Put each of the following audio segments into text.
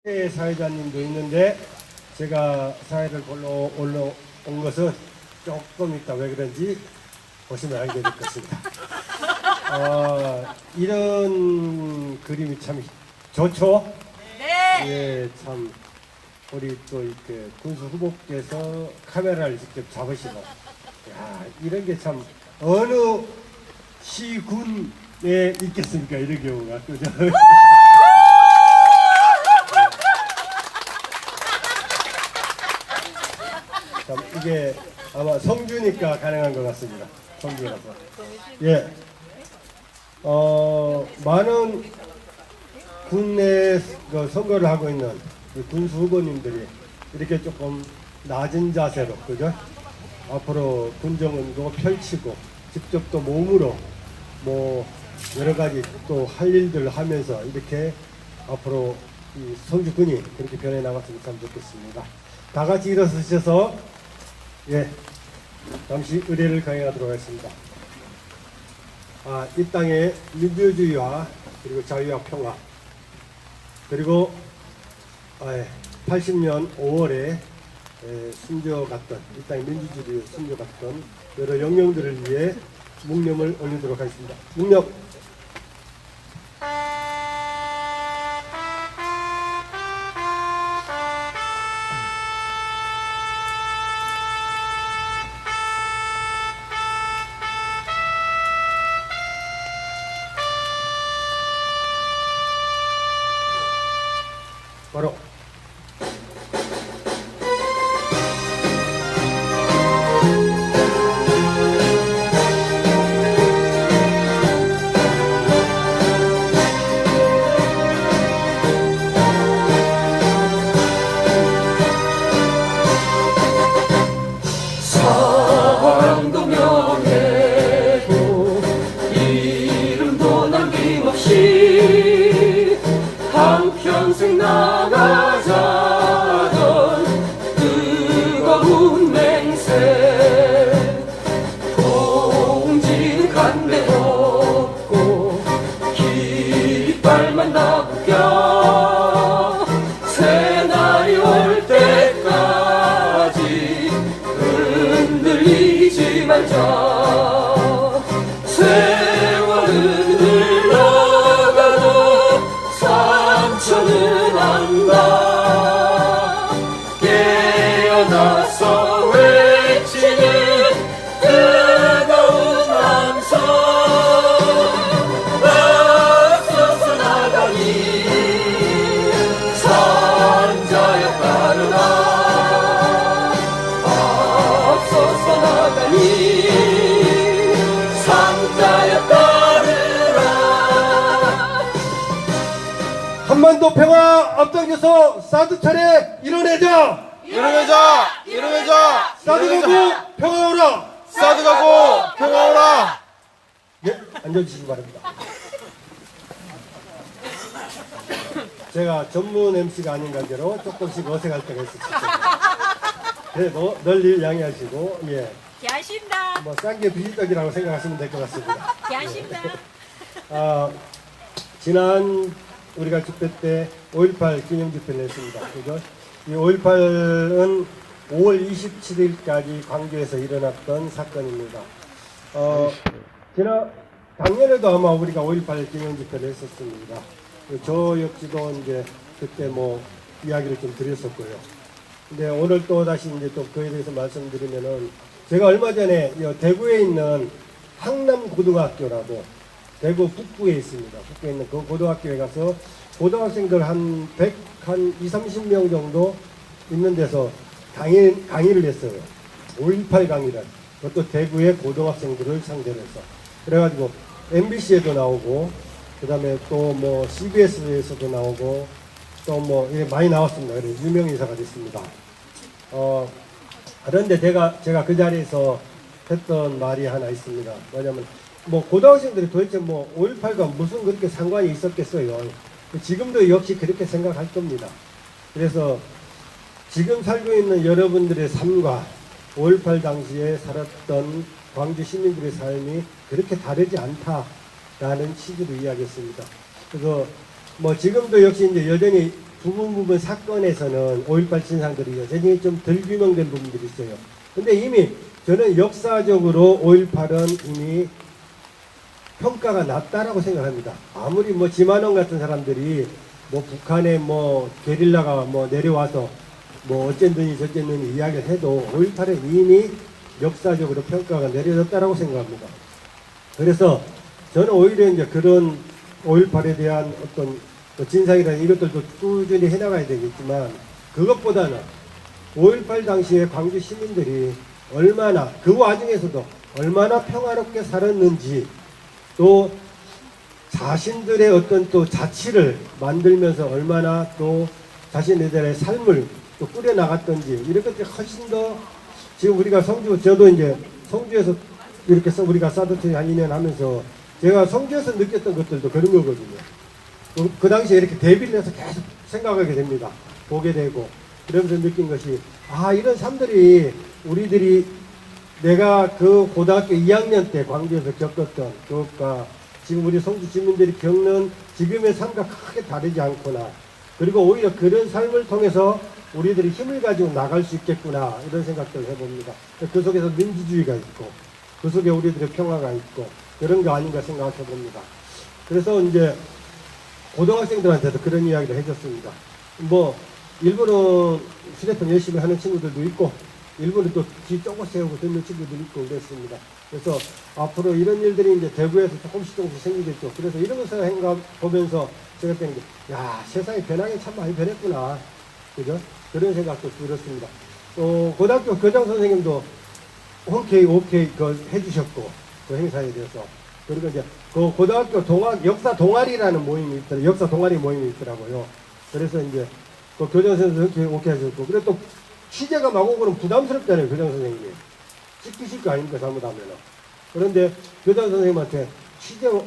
사회자님도 있는데 제가 사회를 보러 올라온 것은 조금 있다. 왜 그런지 보시면 알게 될 것입니다. 이런 그림이 참 좋죠? 네. 예, 참 우리 또 이렇게 군수 후보께서 카메라를 직접 잡으시고, 야, 이런 게 참 어느 시군에 있겠습니까? 이런 경우가 그죠? 참 이게 아마 성주니까 가능한 것 같습니다. 성주라서. 예. 많은 국내 선거를 하고 있는 군수 후보님들이 이렇게 조금 낮은 자세로, 그죠? 앞으로 군정운동 펼치고, 직접 또 몸으로 뭐 여러 가지 또 할 일들을 하면서 이렇게 앞으로 이 성주군이 그렇게 변해 나갔으면 참 좋겠습니다. 다 같이 일어서셔서, 예, 잠시 의례를 강행하도록 하겠습니다. 이 땅의 민주주의와 그리고 자유와 평화, 그리고 80년 5월에 숨겨갔던, 이 땅의 민주주의를 숨겨갔던 여러 영령들을 위해 묵념을 올리도록 하겠습니다. 묵념. 바로 사랑도 명예도 이름도 남김없이 한평생 나가자던 뜨거운 맹세, 공진 간대 없고 깃발만 나부겨 새날이 올 때까지 흔들리지 말자. 세월은 흘러가도 상처는 안다. 깨어나서 외치는 뜨거운 함성, 앞서서 나가니 산자여 따르라. 앞서서 나가니 산자여 따르라. 한반도 평화 앞당겨서 사드 차례 이뤄내자! 이뤄내자! 이뤄내자! 사드 가고 평화 오라! 사드 가고 평화 오라! 예, 앉아주시기 바랍니다. 제가 전문 MC가 아닌 관계로 조금씩 어색할 때가 있었어요. 그래도 널리 양해하시고, 예, 기하십니다. 뭐 싼 게 비지떡이라고 생각하시면 될 것 같습니다. 기하십니다. 지난 우리가 집회 때 5.18 기념 집회를 했습니다. 그죠? 이 5.18은 5월 27일까지 광주에서 일어났던 사건입니다. 작년에도 아마 우리가 5.18 기념 집회를 했었습니다. 저 역시도 이제 그때 뭐 이야기를 좀 드렸었고요. 근데 오늘 또 다시 이제 또 그에 대해서 말씀드리면은, 제가 얼마 전에 대구에 있는 항남고등학교라고, 대구 북부에 있습니다. 북부에 있는 그 고등학교에 가서 고등학생들 한 230명 정도 있는 데서 강의를 했어요. 5.18 강의를. 그것도 대구의 고등학생들을 상대로 해서. 그래가지고 MBC에도 나오고, 그 다음에 또 뭐 CBS에서도 나오고, 또 뭐 많이 나왔습니다. 그래서 유명 인사가 됐습니다. 그런데 제가 그 자리에서 했던 말이 하나 있습니다. 뭐냐면, 뭐 고등학생들이 도대체 뭐 5.18과 무슨 그렇게 상관이 있었겠어요. 지금도 역시 그렇게 생각할 겁니다. 그래서 지금 살고 있는 여러분들의 삶과 5.18 당시에 살았던 광주 시민들의 삶이 그렇게 다르지 않다라는 취지로 이야기했습니다. 그래서 뭐 지금도 역시 이제 여전히 부분 사건에서는 5.18 진상들이 여전히 좀 덜 규명된 부분들이 있어요. 근데 이미 저는 역사적으로 5.18은 이미 평가가 낮다라고 생각합니다. 아무리 뭐 지만원 같은 사람들이 뭐 북한에 뭐 게릴라가 뭐 내려와서 뭐 어쨌든지 저쨌든지 이야기를 해도 5.18은 이미 역사적으로 평가가 내려졌다라고 생각합니다. 그래서 저는 오히려 이제 그런 5.18에 대한 어떤 진상이라는 이것들도 꾸준히 해나가야 되겠지만 그것보다는 5.18 당시에 광주 시민들이 얼마나 그 와중에서도 얼마나 평화롭게 살았는지 또 자신들의 어떤 또 자치를 만들면서 얼마나 또 자신들의 삶을 또 꾸려나갔던지 이런 것들이 훨씬 더 지금 우리가 저도 이제 성주에서 이렇게 우리가 사도체인 한 2년 하면서 제가 성주에서 느꼈던 것들도 그런 거거든요. 그 당시에 이렇게 대비를 해서 계속 생각하게 됩니다. 보게 되고 그러면서 느낀 것이 이런 삶들이 우리들이 내가 그 고등학교 2학년 때 광주에서 겪었던 교육과 지금 우리 성주 주민들이 겪는 지금의 삶과 크게 다르지 않구나. 그리고 오히려 그런 삶을 통해서 우리들이 힘을 가지고 나갈 수 있겠구나 이런 생각들을 해봅니다. 그 속에서 민주주의가 있고 그 속에 우리들의 평화가 있고 그런 거 아닌가 생각해 봅니다. 그래서 이제 고등학생들한테도 그런 이야기를 해줬습니다. 뭐 일부는 휴대폰 열심히 하는 친구들도 있고 일부는 또 뒤 쪼고 세우고 듣는 친구들도 있고 그랬습니다. 그래서 앞으로 이런 일들이 이제 대구에서 조금씩 생기겠죠. 그래서 이런 것을 보면서 제가 때는 야 세상이 변하기 참 많이 변했구나. 그죠? 그런 생각도 들었습니다. 고등학교 교장 선생님도 흔쾌히 오케이 해주셨고 그 행사에 대해서 그리고 이제 그 고등학교 역사 동아리라는 모임이 있더라고요. 역사 동아리 모임이 있더라고요. 그래서 이제 그 교장 선생님도 흔쾌히 오케이 하셨고 그리고 또 취재가 막 오고는 부담스럽잖아요. 교장 선생님이 찍히실 거 아닙니까 잘못하면은. 그런데 교장 선생님한테 취재가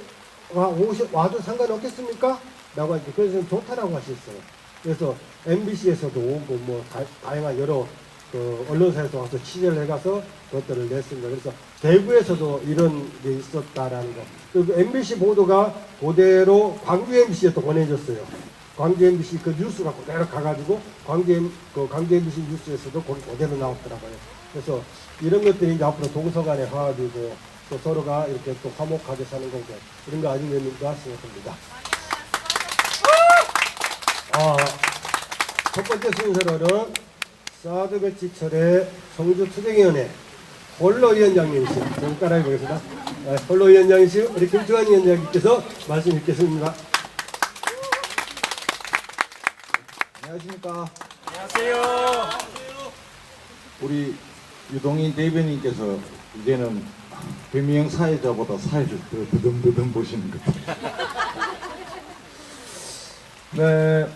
와도 상관없겠습니까? 라고 하니까 교장 선생님 좋다라고 하셨어요. 그래서 MBC에서도 오고 뭐 다양한 여러 그 언론사에서 와서 취재를 해가서 그것들을 냈습니다. 그래서 대구에서도 이런 게 있었다라는 거. 그리고 MBC 보도가 그대로 광주 MBC에 또 보내줬어요. 광주 MBC 그 뉴스가 그대로 가가지고 광주 MBC 뉴스에서도 거기 그대로 나왔더라고요. 그래서 이런 것들이 이제 앞으로 동서간의 화합이고 또 서로가 이렇게 또 화목하게 사는 거고 이런 거 아니겠는가 생각합니다. 첫 번째 순서로는 사드 배치철의 성주투쟁위원회 홀로위원장님이신 좀 따라해보겠습니다. 홀로위원장이신 우리 김주환 위원장님께서 말씀 읽겠습니다. 안녕하십니까. 안녕하세요. 우리 유동인 대변인께서 이제는 배미영 사회자보다 사회를 더 드듬드듬 보시는 것 같아요. 네.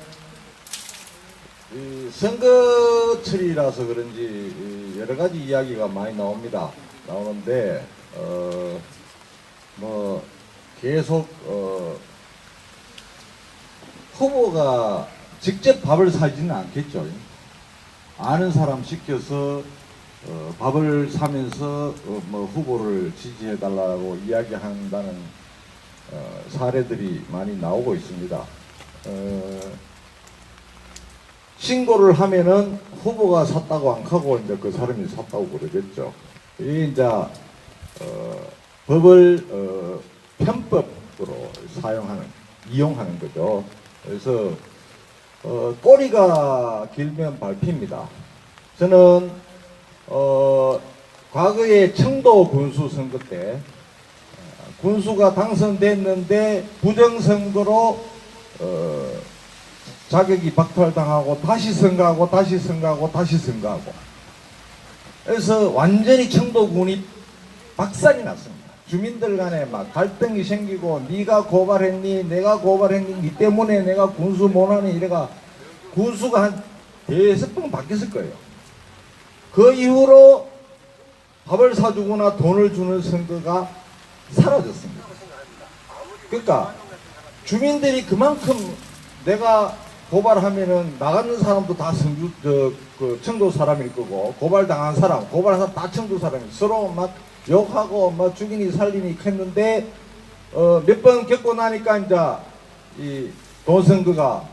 이 선거철이라서 그런지 여러 가지 이야기가 많이 나오는데 뭐 계속 후보가 직접 밥을 사지는 않겠죠. 아는 사람 시켜서 밥을 사면서 뭐 후보를 지지해 달라고 이야기한다는 사례들이 많이 나오고 있습니다. 신고를 하면은 후보가 샀다고 안 하고 이제 그 사람이 샀다고 그러겠죠. 이게 이제 법을 편법으로 이용하는 거죠. 그래서 꼬리가 길면 밟힙니다. 저는 과거에 청도 군수 선거 때 군수가 당선됐는데 부정선거로 자격이 박탈당하고 다시 선거하고 다시 선거하고 다시 선거하고 그래서 완전히 청도군이 박살이 났습니다. 주민들 간에 막 갈등이 생기고 네가 고발했니 내가 고발했니 니 때문에 내가 군수 못하니 이래가 군수가 한 대여섯 번 바뀌었을 거예요. 그 이후로 밥을 사주거나 돈을 주는 선거가 사라졌습니다. 그러니까 주민들이 그만큼 내가 고발하면은 나가는 사람도 다 청도 사람일 거고 고발당한 사람 다 청도 사람이 서로 막 욕하고 막 죽이니 살리니 했는데 몇 번 겪고 나니까 이제 이 돈 선거가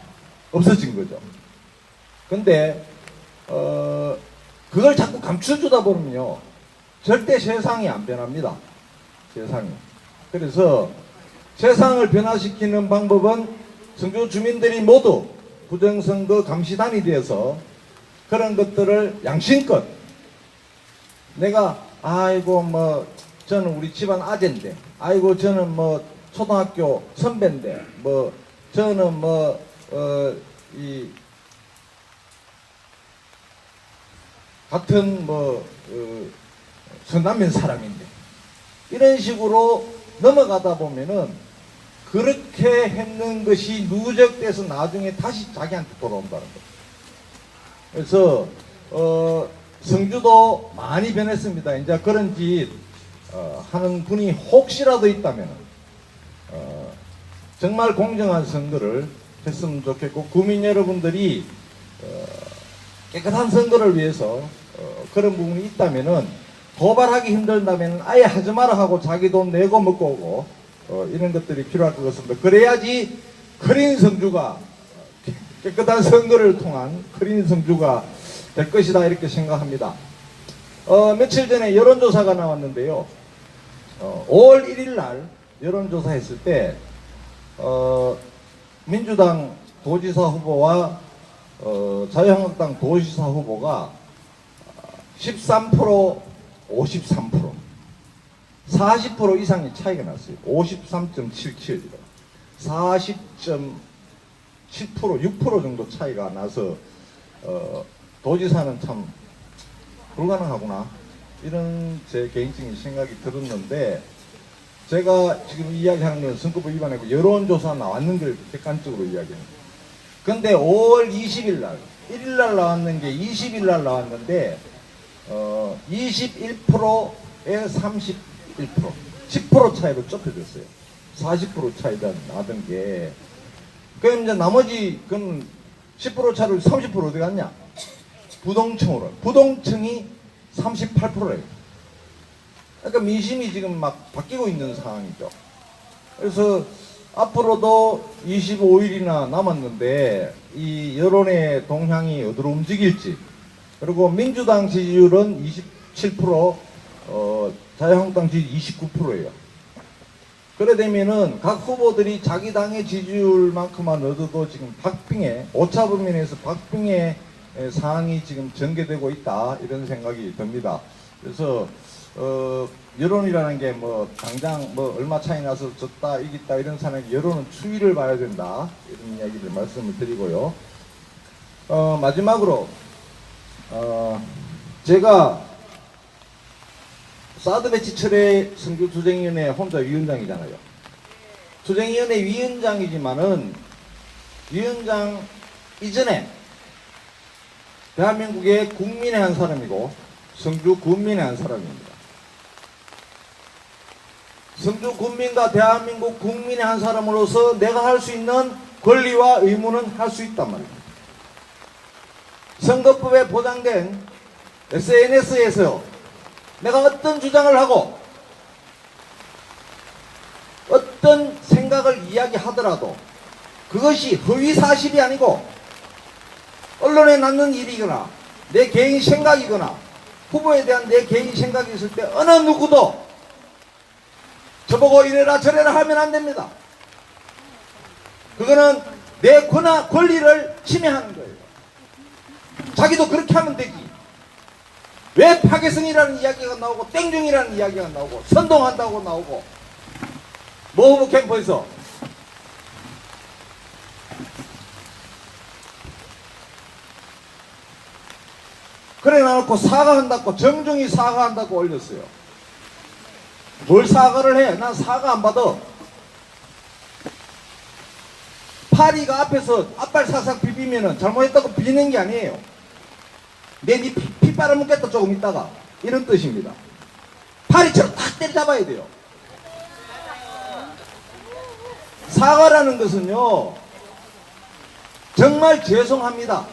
없어진 거죠. 근데 그걸 자꾸 감춰주다 보면요 절대 세상이 안 변합니다. 세상이. 그래서 세상을 변화시키는 방법은 성주 주민들이 모두 부정선거 감시단이 되어서 그런 것들을 양심껏 내가 아이고 뭐 저는 우리 집안 아재인데 아이고 저는 뭐 초등학교 선배인데 뭐 저는 뭐 이 같은 뭐 서남면 사람인데 이런 식으로 넘어가다 보면은 그렇게 했는 것이 누적돼서 나중에 다시 자기한테 돌아온다는 거예요. 그래서 성주도 많이 변했습니다. 이제 그런 짓 하는 분이 혹시라도 있다면 정말 공정한 선거를 했으면 좋겠고 국민 여러분들이 깨끗한 선거를 위해서 그런 부분이 있다면은 고발하기 힘들다면 아예 하지 마라 하고 자기 돈 내고 먹고 오고 이런 것들이 필요할 것 같습니다. 그래야지 크린 성주가 깨끗한 선거를 통한 크린 성주가 될 것이다 이렇게 생각합니다. 며칠 전에 여론조사가 나왔는데요. 5월 1일 날 여론조사 했을 때 민주당 도지사 후보와 자유한국당 도지사 후보가 13% 53% 40% 이상의 차이가 났어요. 53.77 40.7% 6% 정도 차이가 나서 도지사는 참 불가능하구나 이런 제 개인적인 생각이 들었는데 제가 지금 이야기하는 건 선거법 위반이고 여론조사 나왔는 걸 객관적으로 이야기합니다. 근데 5월 20일 날 1일 날 나왔는 게 20일 날 나왔는데 21%에 31% 10% 차이로 좁혀졌어요. 40% 차이가 나던 게 그럼 이제 나머지 그럼 10% 차로 30% 어디 갔냐? 부동층으로. 부동층이 38%예요. 그러니까 민심이 지금 막 바뀌고 있는 상황이죠. 그래서 앞으로도 25일이나 남았는데 이 여론의 동향이 어디로 움직일지 그리고 민주당 지지율은 27% 자유한국당 지지율 29%예요. 그래 되면은 각 후보들이 자기 당의 지지율만큼만 얻어도 지금 박빙의 오차범위내에서 박빙의 상황이 지금 전개되고 있다 이런 생각이 듭니다. 그래서 여론이라는 게 뭐 당장 뭐 얼마 차이 나서 졌다 이겼다 이런 사람이 여론은 추이를 봐야 된다 이런 이야기를 말씀을 드리고요. 마지막으로 제가 사드 배치 철회 성주 투쟁위원회 혼자 위원장이잖아요. 투쟁위원회 위원장이지만은 위원장 이전에 대한민국의 국민의 한 사람이고 성주 군민의 한 사람입니다. 성주 군민과 대한민국 국민의 한 사람으로서 내가 할 수 있는 권리와 의무는 할 수 있단 말입니다. 선거법에 보장된 SNS에서 내가 어떤 주장을 하고 어떤 생각을 이야기하더라도 그것이 허위사실이 아니고 언론에 낳는 일이거나 내 개인 생각이거나 후보에 대한 내 개인 생각이 있을 때 어느 누구도 저보고 이래라 저래라 하면 안 됩니다. 그거는 내 권리를 침해하는 거예요. 자기도 그렇게 하면 되지. 왜 파괴성이라는 이야기가 나오고 땡중이라는 이야기가 나오고 선동한다고 나오고 모 후보 캠프에서 그래 놔놓고 사과한다고 정중히 사과한다고 올렸어요. 뭘 사과를 해? 난 사과 안 받아. 파리가 앞에서 앞발 삭삭 비비면은 잘못했다고 비는 게 아니에요. 내 니 피 빨아먹겠다 조금 있다가 이런 뜻입니다. 파리처럼 탁 때려잡아야 돼요. 사과라는 것은요 정말 죄송합니다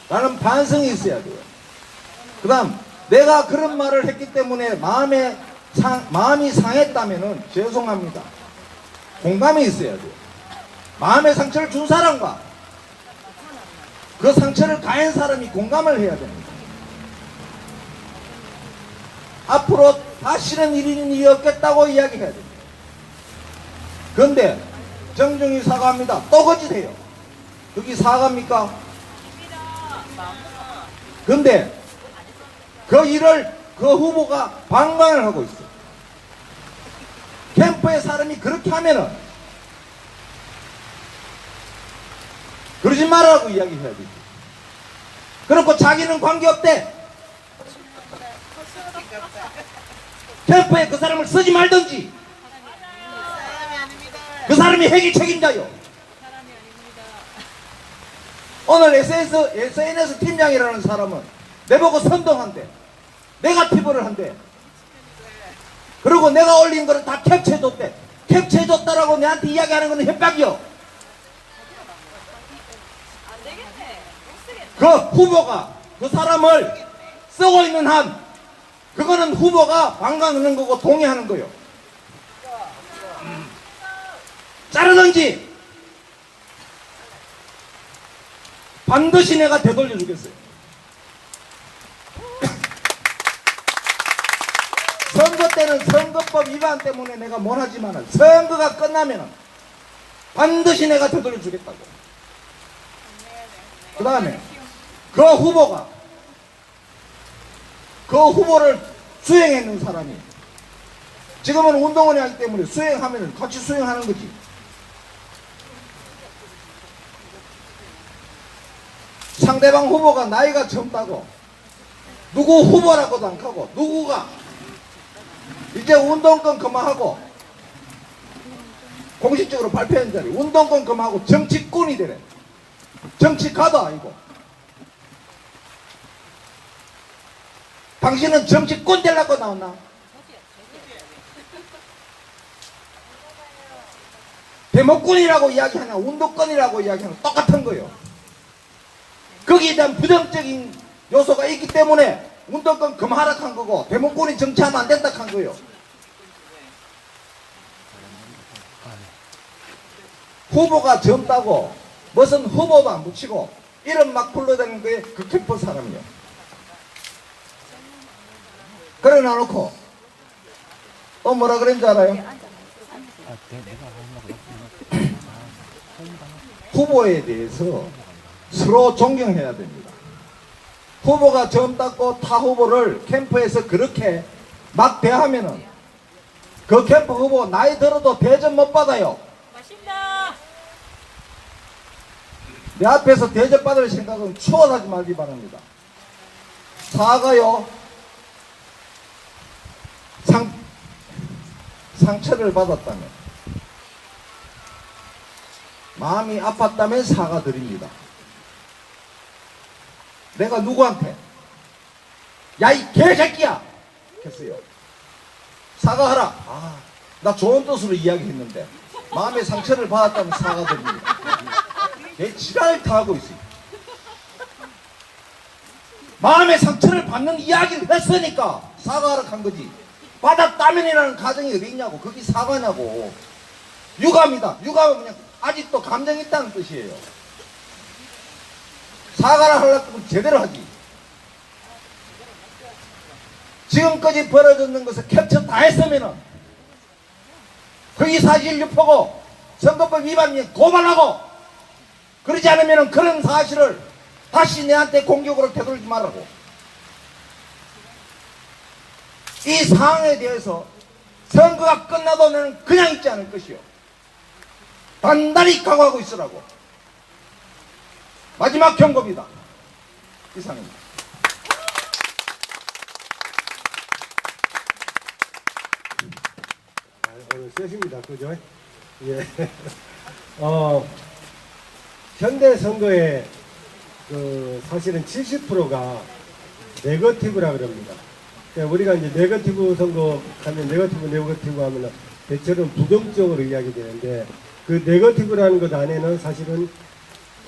라는 반성이 있어야 돼요. 그 다음 내가 그런 말을 했기 때문에 마음이 상했다면은 죄송합니다 공감이 있어야 돼요. 마음의 상처를 준 사람과 그 상처를 가한 사람이 공감을 해야 됩니다. 앞으로 다시는 이런 일이 없겠다고 이야기해야 됩니다. 그런데 정중히 사과합니다. 또 거짓해요. 그게 사과입니까? 그런데 그 일을 그 후보가 방관을 하고 있어요. 캠프의 사람이 그렇게 하면은 그러지 말라고 이야기해야 되지. 그렇고 자기는 관계없대. 캠프에 그 사람을 쓰지 말든지. 그 사람이 핵이 책임자요. 오늘 SNS 팀장이라는 사람은 내보고 선동한대. 네거티브를 한대. 그리고 내가 올린 거를 다 캡처해줬대. 캡처해줬다라고 내한테 이야기하는 거는 협박이요. 그 후보가 그 사람을 쓰고 있는 한 그거는 후보가 방관하는 거고 동의하는 거요. 자르든지 반드시 내가 되돌려 주겠어요. 선거 때는 선거법 위반 때문에 내가 못하지만 선거가 끝나면 반드시 내가 되돌려 주겠다고. 그 다음에 그 후보가 그 후보를 수행했는 사람이 지금은 운동원이 하기 때문에 수행하면 같이 수행하는 거지. 상대방 후보가 나이가 젊다고 누구 후보라고도 안 하고 누구가 이제 운동권 그만하고 공식적으로 발표한 자리 운동권 그만하고 정치꾼이 되래. 정치가도 아니고. 당신은 정치꾼 되려고 나왔나? 대목꾼이라고 이야기하나 운동권이라고 이야기하나 똑같은 거예요. 거기에 대한 부정적인 요소가 있기 때문에 운동권 금하락 한 거고 대목꾼이 정치하면 안 된다 한 거예요. 후보가 젊다고 무슨 후보도 안 붙이고 이름 막 불러다니는 게 그 캠프 사람이요. 그래 놔놓고 또 뭐라 그랬는지 알아요? 후보에 대해서 서로 존경해야 됩니다. 후보가 젊다고 타 후보를 캠프에서 그렇게 막 대하면은 그 캠프 후보 나이 들어도 대접 못 받아요. 맛있다. 내 앞에서 대접 받을 생각은 추월하지 말기 바랍니다. 사과요. 상처를 받았다면 마음이 아팠다면 사과드립니다. 내가 누구한테 야 이 개새끼야 했어요. 사과하라. 나 좋은 뜻으로 이야기했는데 마음의 상처를 받았다면 사과드립니다. 내 지랄을 다 하고 있어요. 마음의 상처를 받는 이야기를 했으니까 사과하러 간 거지. 받았다면이라는 가정이 어디 있냐고. 그게 사과냐고. 유감이다. 유감은 그냥 아직도 감정이 있다는 뜻이에요. 사과를 하려면 제대로 하지. 지금까지 벌어졌는 것을 캡처 다 했으면은 그게 사실 유포고 선거법 위반이 고발하고 그러지 않으면은 그런 사실을 다시 내한테 공격으로 되돌리지 말라고. 이 상황에 대해서 선거가 끝나도 나는 그냥 있지 않을 것이요. 단단히 각오하고 있으라고. 마지막 경고입니다. 이상입니다. 오늘 세십니다. 그죠? 예. 현대 선거에 사실은 70%가 네거티브라 그럽니다. 그러니까 우리가 이제 네거티브 선거 하면 네거티브 하면 대체로는 부정적으로 이야기되는데 그 네거티브라는 것 안에는 사실은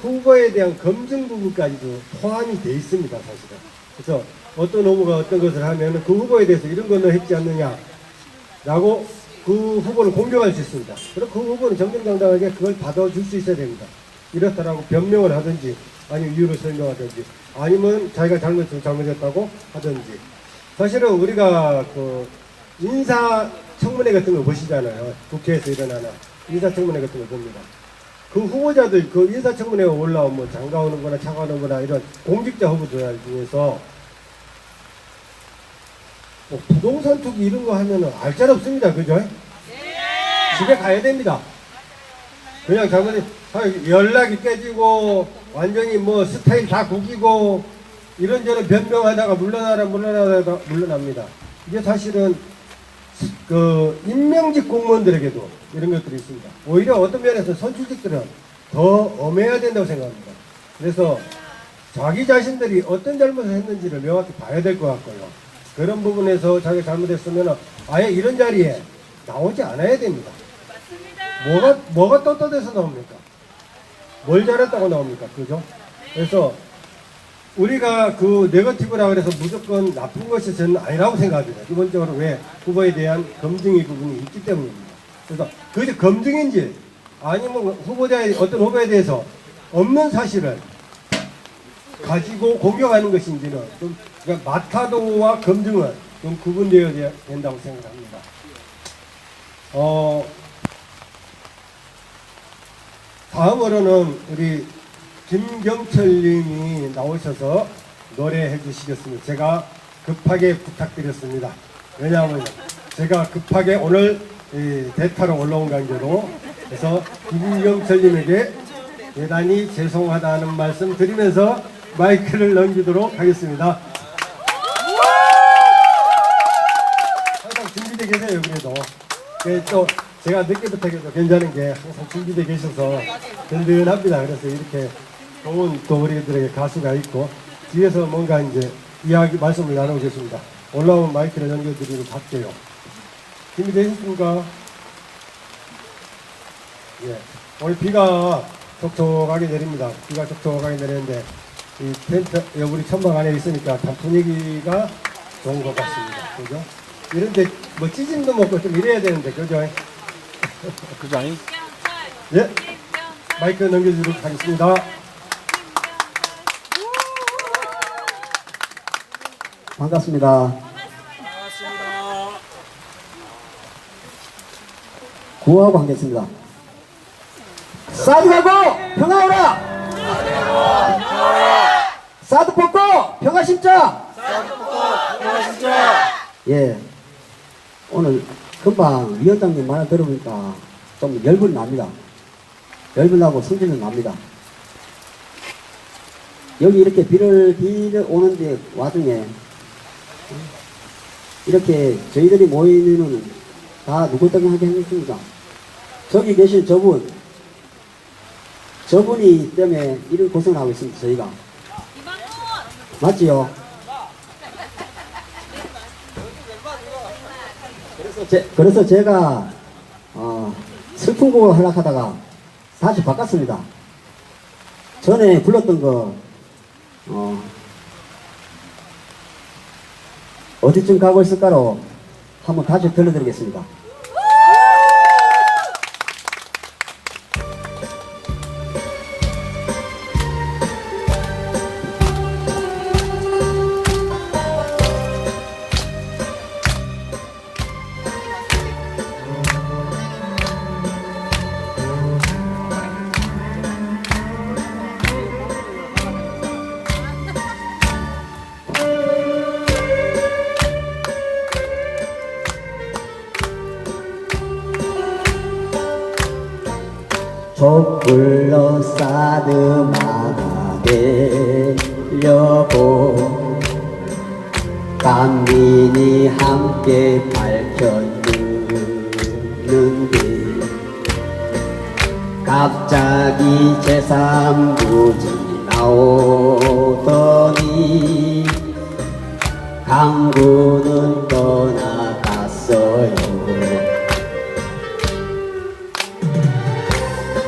후보에 대한 검증 부분까지도 포함이 돼 있습니다. 사실은. 그래서 어떤 후보가 어떤 것을 하면 그 후보에 대해서 이런 거는 했지 않느냐라고 그 후보를 공격할 수 있습니다. 그리고 그 후보는 정정당당하게 그걸 받아줄 수 있어야 됩니다. 이렇다라고 변명을 하든지 아니면 이유를 설명하든지 아니면 자기가 잘못했으면 잘못했다고 하든지. 사실은 우리가 그 인사청문회 같은 거 보시잖아요. 국회에서 일어나는 인사청문회 같은 거 봅니다. 그 후보자들 그 인사청문회에 올라오면 뭐 장가 오는 거나 차가 오는 거나 이런 공직자 후보들 중에서 뭐 부동산 투기 이런 거 하면은 알짤 없습니다. 그죠? 집에 가야 됩니다. 그냥 잘못해 연락이 깨지고 완전히 뭐 스타일 다 구기고 이런저런 변명하다가 물러납니다. 이게 사실은 그 임명직 공무원들에게도 이런 것들이 있습니다. 오히려 어떤 면에서 선출직들은 더 엄해야 된다고 생각합니다. 그래서 자기 자신들이 어떤 잘못을 했는지를 명확히 봐야 될 것 같고요. 그런 부분에서 자기가 잘못했으면 아예 이런 자리에 나오지 않아야 됩니다. 뭐가 떳떳해서 나옵니까? 뭘 잘했다고 나옵니까? 그죠? 그래서 우리가 그 네거티브라 그래서 무조건 나쁜 것이 저는 아니라고 생각합니다. 기본적으로 왜 후보에 대한 검증의 부분이 있기 때문입니다. 그래서 그게 검증인지 아니면 어떤 후보에 대해서 없는 사실을 가지고 공격하는 것인지는 좀 그러니까 마타도와 검증은 좀 구분되어야 된다고 생각합니다. 다음으로는 우리 김경철님이 나오셔서 노래해 주시겠습니다. 제가 급하게 부탁드렸습니다. 왜냐하면 제가 급하게 오늘 대타로 올라온 관계로 그래서 김경철님에게 대단히 죄송하다는 말씀 드리면서 마이크를 넘기도록 하겠습니다. 항상 준비되어 계세요. 그래도 또 제가 늦게부터 해도 괜찮은 게 항상 준비되어 계셔서 든든합니다. 그래서 이렇게 좋은 또 우리들에게 가수가 있고 뒤에서 뭔가 이제 말씀을 나누고 계십니다. 올라온 마이크를 넘겨드리도록 할게요. 준비되셨습니까? 예. 오늘 비가 촉촉하게 내립니다. 비가 촉촉하게 내리는데 이 텐트 우리 천막 안에 있으니까 참 분위기가 좋은 것 같습니다. 그죠? 이런데 뭐 찌짐도 먹고 좀 이래야 되는데 그죠? 그죠 아니? 예. 마이크 넘겨주도록 하겠습니다. 반갑습니다. 구호하고 하겠습니다. 사드 가고 평화 오라! 사드 뽑고 평화 심자! 예. 오늘 금방 위원장님 말 들어보니까 좀 열불이 납니다. 열불 나고 성질은 납니다. 여기 이렇게 비를 오는데 와중에 이렇게 저희들이 모이는 다 누구 때문에 하게 했습니까? 저기 계신 저분이 때문에 이런 고생을 하고 있습니다. 저희가 맞지요? 그래서 제가 슬픈 곡을 하려고 하다가 다시 바꿨습니다. 전에 불렀던 거 어디쯤 가고 있을까로 한번 다시 들려드리겠습니다. 촛불로 사드마가 되려고 간민이 함께 밝혀주는데 갑자기 제3부지 나오더니 강군은 떠나갔어요.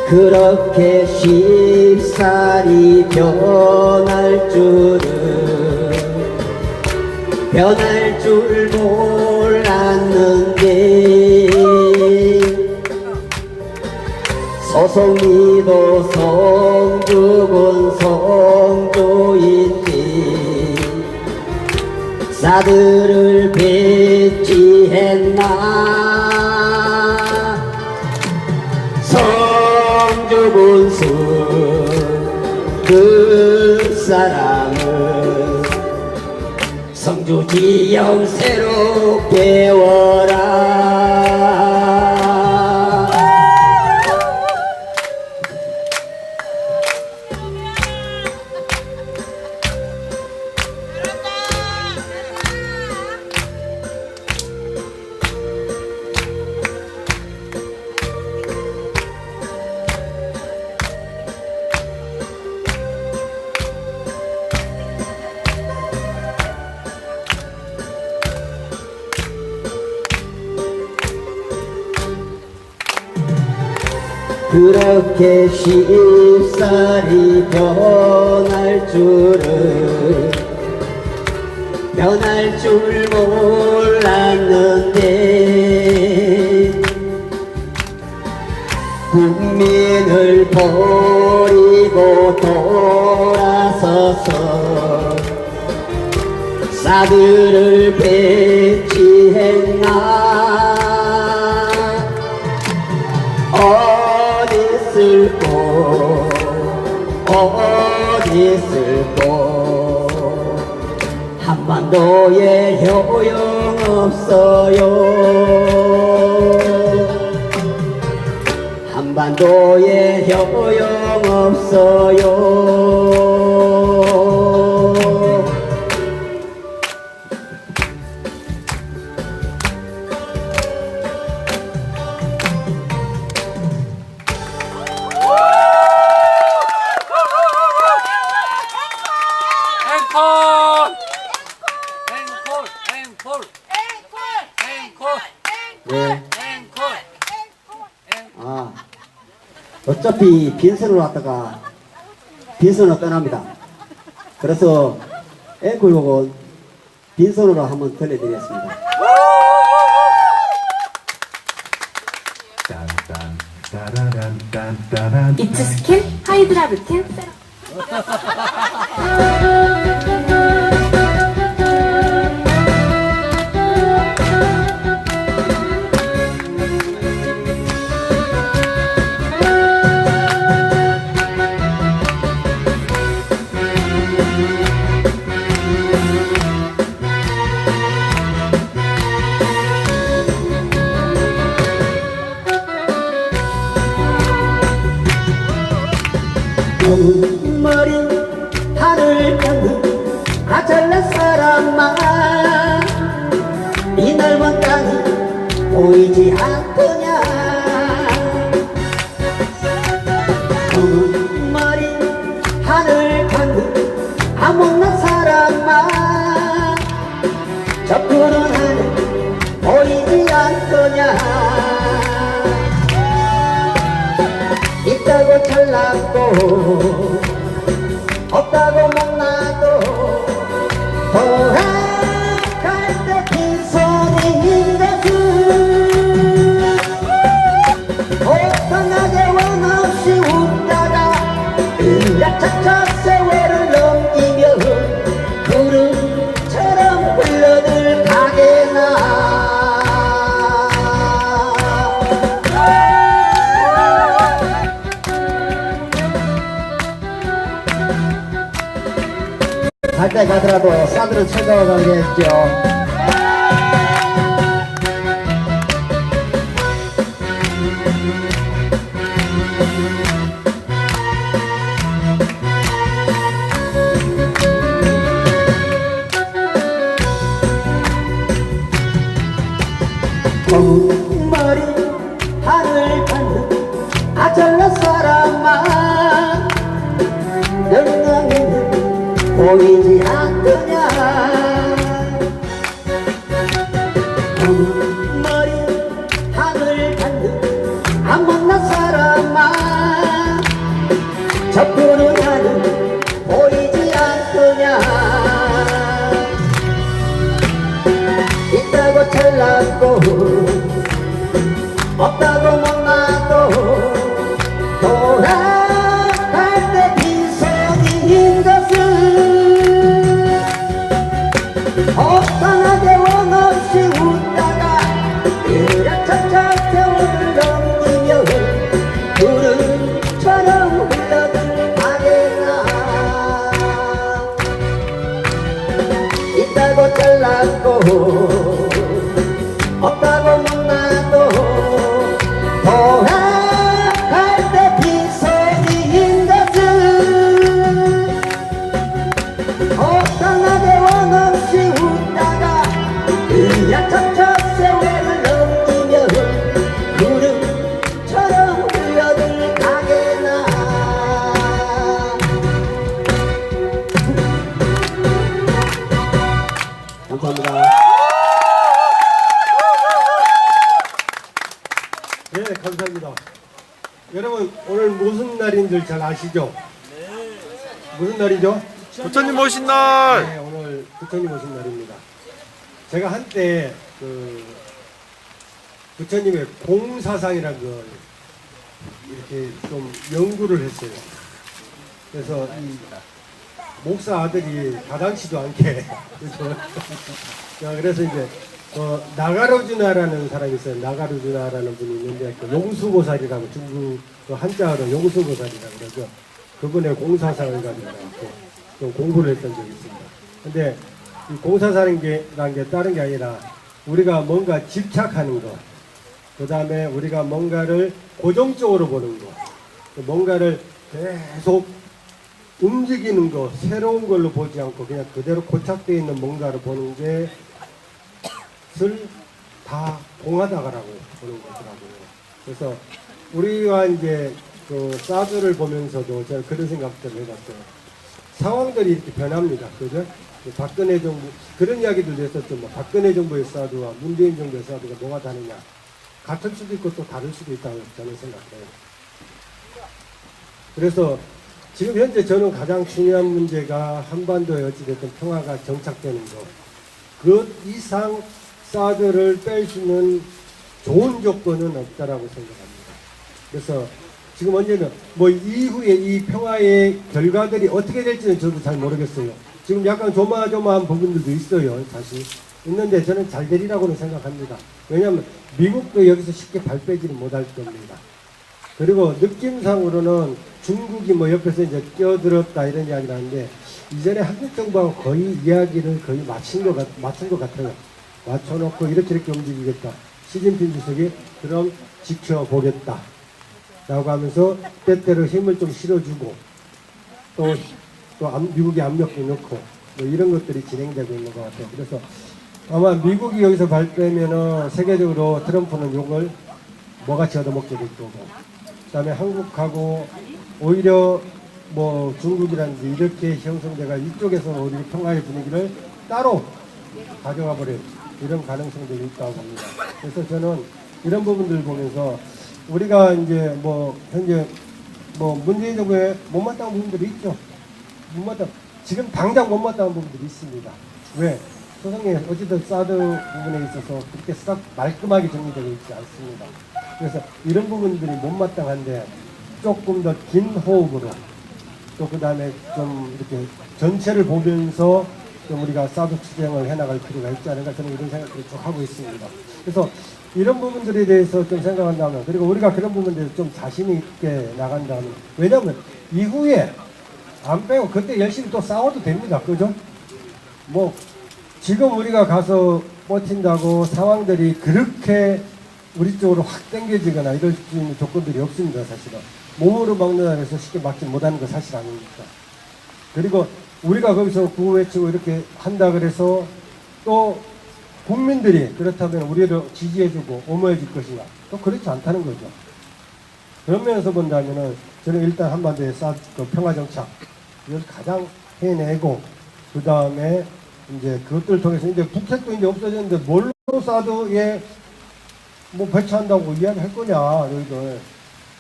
그렇게 쉽사리 변할 줄 몰랐는데 소송리도 성주군 성주인지 사들을 배치했나 성주군수 그 사람을 성주지역 새로 깨워라. 그렇게 쉽사리 변할 줄 몰랐는데 국민을 버리고 돌아서서 사들을 배치했나 어디 있을꼬 한반도에 효용없어요. 한반도에 효용없어요. 네. 어차피 빈손으로 왔다가 빈손으로 떠납니다. 그래서 앵콜 곡은 빈손으로 한번 들려드리겠습니다. 이츠 스킨 하이드라 루틴 세럼. 머리 하늘 펴는 아잘난 사람만 이 넓은 땅이 보이지 않더냐 머리 하늘 펴는 아무나 사람만 저 푸른 하늘 보이지 않더냐 있다고 잘났고 없다고 못나도 돌아갈 때 빈손인 것은 고통하게 원없이 웃다가 으라차차 세월을 넘기며 구름처럼 흘러들 가게나 갈 때 가더라도 사들은 챙겨가겠죠. 머리 하늘 닿는 아절난 사람만 영광이는 보이지 않더냐 머리 하늘 닿는 안 만난 사람만 저 푸른 하늘 보이지 않더냐 있다고 잘났고 없다고 못나도 받고 없다고 못나도 돌아갈 때 비서인 것은 어떠하게 원없이 웃다가 으랴차차 세월을 넘기며 구름처럼 흘러들 가게나 감사합니다. 네, 감사합니다. 여러분, 오늘 무슨 날인 줄 잘 아시죠? 무슨 날이죠? 부처님 오신 날! 네, 오늘 부처님 오신 날입니다. 제가 한때 부처님의 공사상이라는 걸 이렇게 좀 연구를 했어요. 그래서 이 목사 아들이 가당치도 않게 그래서 이제 나가로주나라는 사람이 있어요. 나가로주나라는 분이 있는데 그 용수보살이라고 중국 그 한자어로 용수보살이라고 그러죠. 그분의 공사상을 가지고 좀 공부를 했던 적이 있습니다. 근데 이 공사상이라는 게 다른 게 아니라 우리가 뭔가 집착하는 거, 그 다음에 우리가 뭔가를 고정적으로 보는 거, 뭔가를 계속 움직이는 거, 새로운 걸로 보지 않고 그냥 그대로 고착되어 있는 뭔가를 보는 것을 다 공하다가라고 보는 거더라고요. 그래서 우리가 이제 그 사주를 보면서도 제가 그런 생각들을 해봤어요. 상황들이 이렇게 변합니다. 그죠? 박근혜 정부, 그런 이야기들도 했었죠. 뭐 박근혜 정부의 사주와 문재인 정부의 사주가 뭐가 다르냐. 같을 수도 있고 또 다를 수도 있다고 저는 생각해요. 그래서 지금 현재 저는 가장 중요한 문제가 한반도에 어찌됐든 평화가 정착되는 것. 그 이상 사드를 뺄 수 있는 좋은 조건은 없다라고 생각합니다. 그래서 지금 언제는 뭐 이후에 이 평화의 결과들이 어떻게 될지는 저도 잘 모르겠어요. 지금 약간 조마조마한 부분들도 있어요. 사실 있는데 저는 잘 되리라고는 생각합니다. 왜냐하면 미국도 여기서 쉽게 발 빼지는 못할 겁니다. 그리고 느낌상으로는 중국이 뭐 옆에서 이제 끼어들었다 이런 이야기를 하는데 이전에 한국 정부하고 거의 이야기를 거의 마친 것 같아요. 맞춰놓고 이렇게 움직이겠다. 시진핑 주석이 그럼 지켜보겠다 라고 하면서 때때로 힘을 좀 실어주고 또 미국이 압력도 넣고 뭐 이런 것들이 진행되고 있는 것 같아요. 그래서 아마 미국이 여기서 발 빼면은 세계적으로 트럼프는 욕을 뭐같이 얻어먹게 될 거고, 그 다음에 한국하고 오히려 뭐 중국이라든지 이렇게 형성돼가 이쪽에서 오히려 평화의 분위기를 따로 가져가 버릴 이런 가능성들이 있다고 봅니다. 그래서 저는 이런 부분들을 보면서 우리가 이제 뭐 현재 뭐 문재인 정부에 못마땅한 부분들이 있죠. 지금 당장 못마땅한 부분들이 있습니다. 왜? 소상에 어쨌든 사드 부분에 있어서 그렇게 싹 말끔하게 정리되고 있지 않습니다. 그래서 이런 부분들이 못마땅한데 조금 더 긴 호흡으로 또 그 다음에 좀 이렇게 전체를 보면서 좀 우리가 사드 추진을 해나갈 필요가 있지 않을까 저는 이런 생각들을 쭉 하고 있습니다. 그래서 이런 부분들에 대해서 좀 생각한다면, 그리고 우리가 그런 부분에 대해서 좀 자신이 있게 나간다면, 왜냐하면 이후에 안 빼고 그때 열심히 또 싸워도 됩니다. 그죠? 뭐 지금 우리가 가서 버틴다고 상황들이 그렇게 우리 쪽으로 확 당겨지거나 이럴 수 있는 조건들이 없습니다. 사실은 몸으로 막는다 해서 쉽게 막지 못하는 건 사실 아닙니까? 그리고 우리가 거기서 구호 외치고 이렇게 한다 그래서 또 국민들이 그렇다면 우리를 지지해주고 옹호해줄 것인가? 또 그렇지 않다는 거죠. 그런 면에서 본다면은 저는 일단 한반도의 평화정착 이걸 가장 해내고, 그 다음에 이제 그것들을 통해서 이제 북핵도 이제 없어졌는데 뭘로 사드에 뭐 배치한다고 이야기할 거냐, 너희들.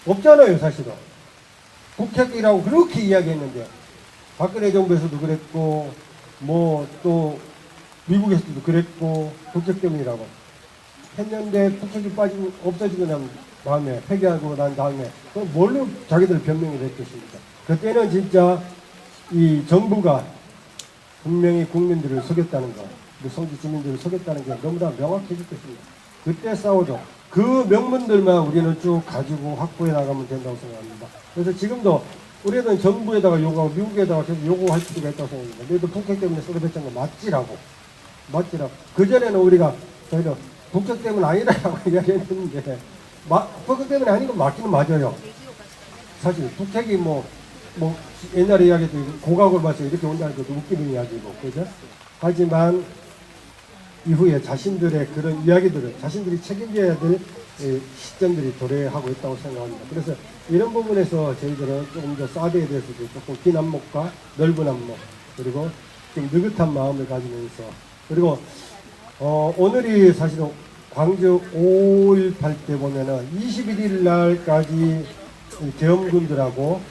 없잖아요, 사실은. 북핵이라고 그렇게 이야기했는데, 박근혜 정부에서도 그랬고, 뭐 또 미국에서도 그랬고, 북핵 때문이라고 했는데, 북핵이 빠지고 없어지고 난 다음에, 폐기하고 난 다음에, 그럼 뭘로 자기들 변명이 됐겠습니까? 그때는 진짜 이 정부가 분명히 국민들을 속였다는 거, 성지 주민들을 속였다는 게 너무나 명확해질 것입니다. 그때 싸우죠. 그 명분들만 우리는 쭉 가지고 확보해 나가면 된다고 생각합니다. 그래서 지금도 우리는 정부에다가 요구하고 미국에다가 계속 요구할 필요가 있다고 생각합니다. 너희도 북핵 때문에 쏟아뱉은 거 맞지라고. 맞지라. 그전에는 우리가 저희는 북적 때문 아니라고 이야기했는데, 북적 때문에 아닌 건 맞기는 맞아요. 사실 북핵이 뭐 옛날에 이야기했던 고각을 봐서 이렇게 온다는 것도 웃기는 이야기고, 그죠? 하지만 이후에 자신들의 그런 이야기들을 자신들이 책임져야 될 시점들이 도래하고 있다고 생각합니다. 그래서 이런 부분에서 저희들은 조금 더 사드에 대해서도 조금 긴 안목과 넓은 안목, 그리고 좀 느긋한 마음을 가지면서, 그리고 오늘이 사실은 광주 5.18 때 보면은 21일 날까지 계엄군들하고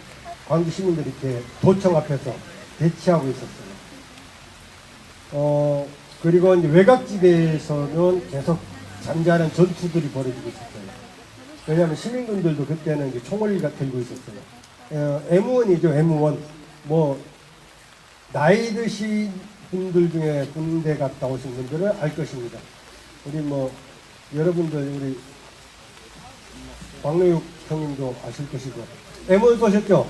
광주 시민들이 이렇게 도청 앞에서 대치하고 있었어요. 그리고 이제 외곽지대에서는 계속 잔잔한 전투들이 벌어지고 있었어요. 왜냐하면 시민군들도 그때는 이제 총을 들고 있었어요. M1이죠, M1. 뭐 나이 드신 분들 중에 군대 갔다 오신 분들은 알 것입니다. 우리 뭐 여러분들 우리 박노육 형님도 아실 것이고, M1 쏘셨죠?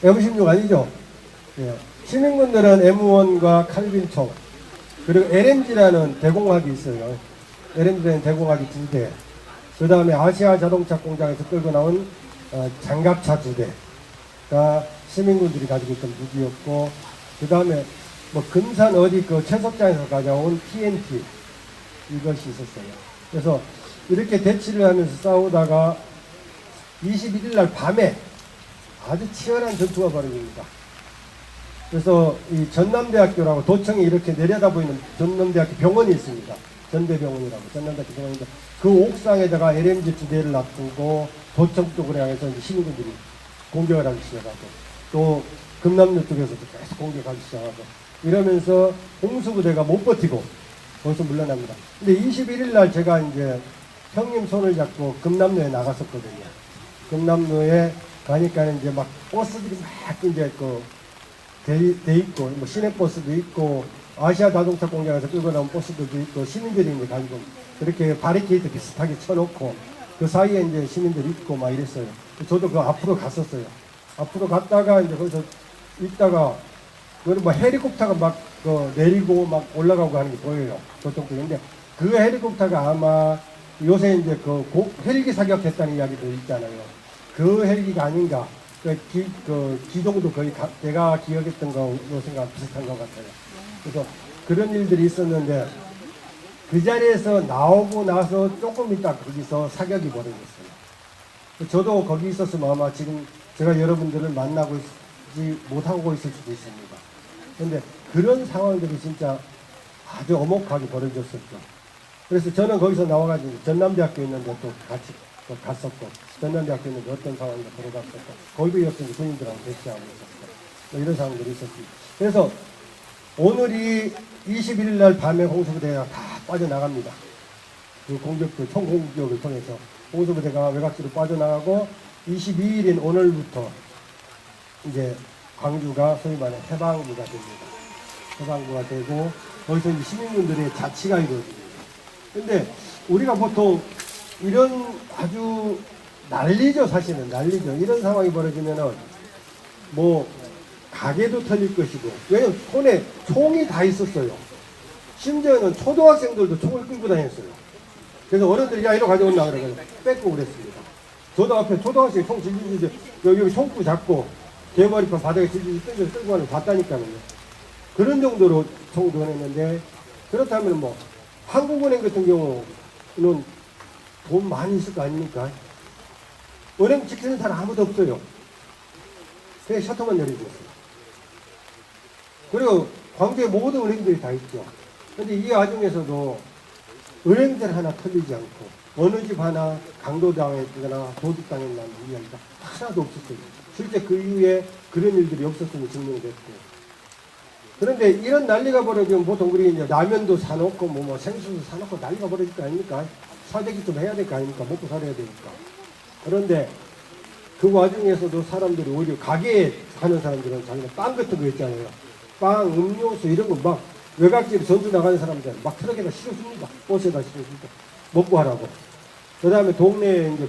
M16 아니죠? 예. 시민군들은 M1과 칼빈총, 그리고 LMG라는 대공학이 있어요. LMG라는 대공학이 2대. 그 다음에 아시아 자동차 공장에서 끌고 나온 장갑차 2대가 시민군들이 가지고 있던 무기였고, 그 다음에 뭐 금산 어디 그 채석장에서 가져온 TNT 이것이 있었어요. 그래서 이렇게 대치를 하면서 싸우다가 21일 날 밤에 아주 치열한 전투가 벌어집니다. 그래서 이 전남대학교라고 도청이 이렇게 내려다 보이는 전남대학교 병원이 있습니다. 전대병원이라고 전남대학교 병원인데, 그 옥상에다가 LMG 2대를 놔두고 도청 쪽으로 향해서 이제 시민군들이 공격을 하기 시작하고, 또 금남로 쪽에서도 계속 공격하기 시작하고, 이러면서 홍수부대가 못 버티고 거기서 물러납니다. 근데 21일 날 제가 이제 형님 손을 잡고 금남로에 나갔었거든요. 금남로에 가니까 이제 막 버스들이 막 이제 돼 있고, 뭐 시내버스도 있고, 아시아 자동차 공장에서 끌고 나온 버스들도 있고, 시민들이 이제 가지고 그렇게 바리케이드 비슷하게 쳐놓고, 그 사이에 이제 시민들이 있고 막 이랬어요. 저도 그 앞으로 갔었어요. 앞으로 갔다가 이제 거기서 있다가, 뭐 헬리콥터가 막 내리고 막 올라가고 하는 게 보여요. 저쪽 근데 그 헬리콥터가 아마 요새 이제 헬기 사격했다는 이야기도 있잖아요. 그 헬기가 아닌가. 기종도 거의 내가 기억했던 거로 생각 비슷한 것 같아요. 그래서 그런 일들이 있었는데, 그 자리에서 나오고 나서 조금 있다 거기서 사격이 벌어졌어요. 저도 거기 있었으면 아마 지금 제가 여러분들을 만나고 있지 못하고 있을 수도 있습니다. 그런데 그런 상황들이 진짜 아주 엄혹하게 벌어졌었죠. 그래서 저는 거기서 나와가지고 전남대학교 있는데 또 같이 갔었고, 전남대학교 있는데 어떤 상황이 벌어졌었고, 거기도 역시 군인들하고 대치하고 있었고, 뭐 이런 상황들이 있었습니다. 그래서 오늘이 21일 날 밤에 홍수부대가 다 빠져나갑니다. 그 총공격을 통해서 홍수부대가 외곽지로 빠져나가고, 22일인 오늘부터 이제 광주가 소위 말하는 해방부가 됩니다. 해방부가 되고, 거기서 이제 시민분들의 자치가 이루어집니다. 근데 우리가 보통 이런 아주 난리죠, 사실은 난리죠. 이런 상황이 벌어지면은 뭐 가게도 털릴 것이고, 왜냐면 손에 총이 다 있었어요. 심지어는 초등학생들도 총을 끌고 다녔어요. 그래서 어른들이 야 이거 가져온다 그래서 뺏고 그랬습니다. 저도 앞에 초등학생이 총 질질 여기 총구 잡고 개머리판 바닥에 질질 끌고 가는 거 봤다니까요. 그런 정도로 총도 했는데, 그렇다면 뭐 한국은행 같은 경우는 돈 많이 있을 거 아닙니까? 은행 지키는 사람 아무도 없어요. 그냥 셔터만 내리고 있어요. 그리고 광주에 모든 은행들이 다 있죠. 근데 이 와중에서도 은행들 하나 털리지 않고, 어느 집 하나 강도당했거나 도둑당했다는 이야기가 하나도 없었어요. 실제 그 이후에 그런 일들이 없었음을 증명됐고. 그런데 이런 난리가 벌어지면 보통 우리 이제 라면도 사놓고 뭐 생수도 사놓고 난리가 벌어질 거 아닙니까? 사대기 좀 해야 될 거 아닙니까? 먹고 살아야 되니까. 그런데 그 와중에서도 사람들이 오히려 가게에 사는 사람들은 자기는 빵 같은 거 있잖아요. 빵, 음료수 이런 거 막 외곽지로 전주 나가는 사람들 막 트럭에다 실어줍니다. 버스에다 실어줍니다. 먹고 하라고. 그 다음에 동네에 이제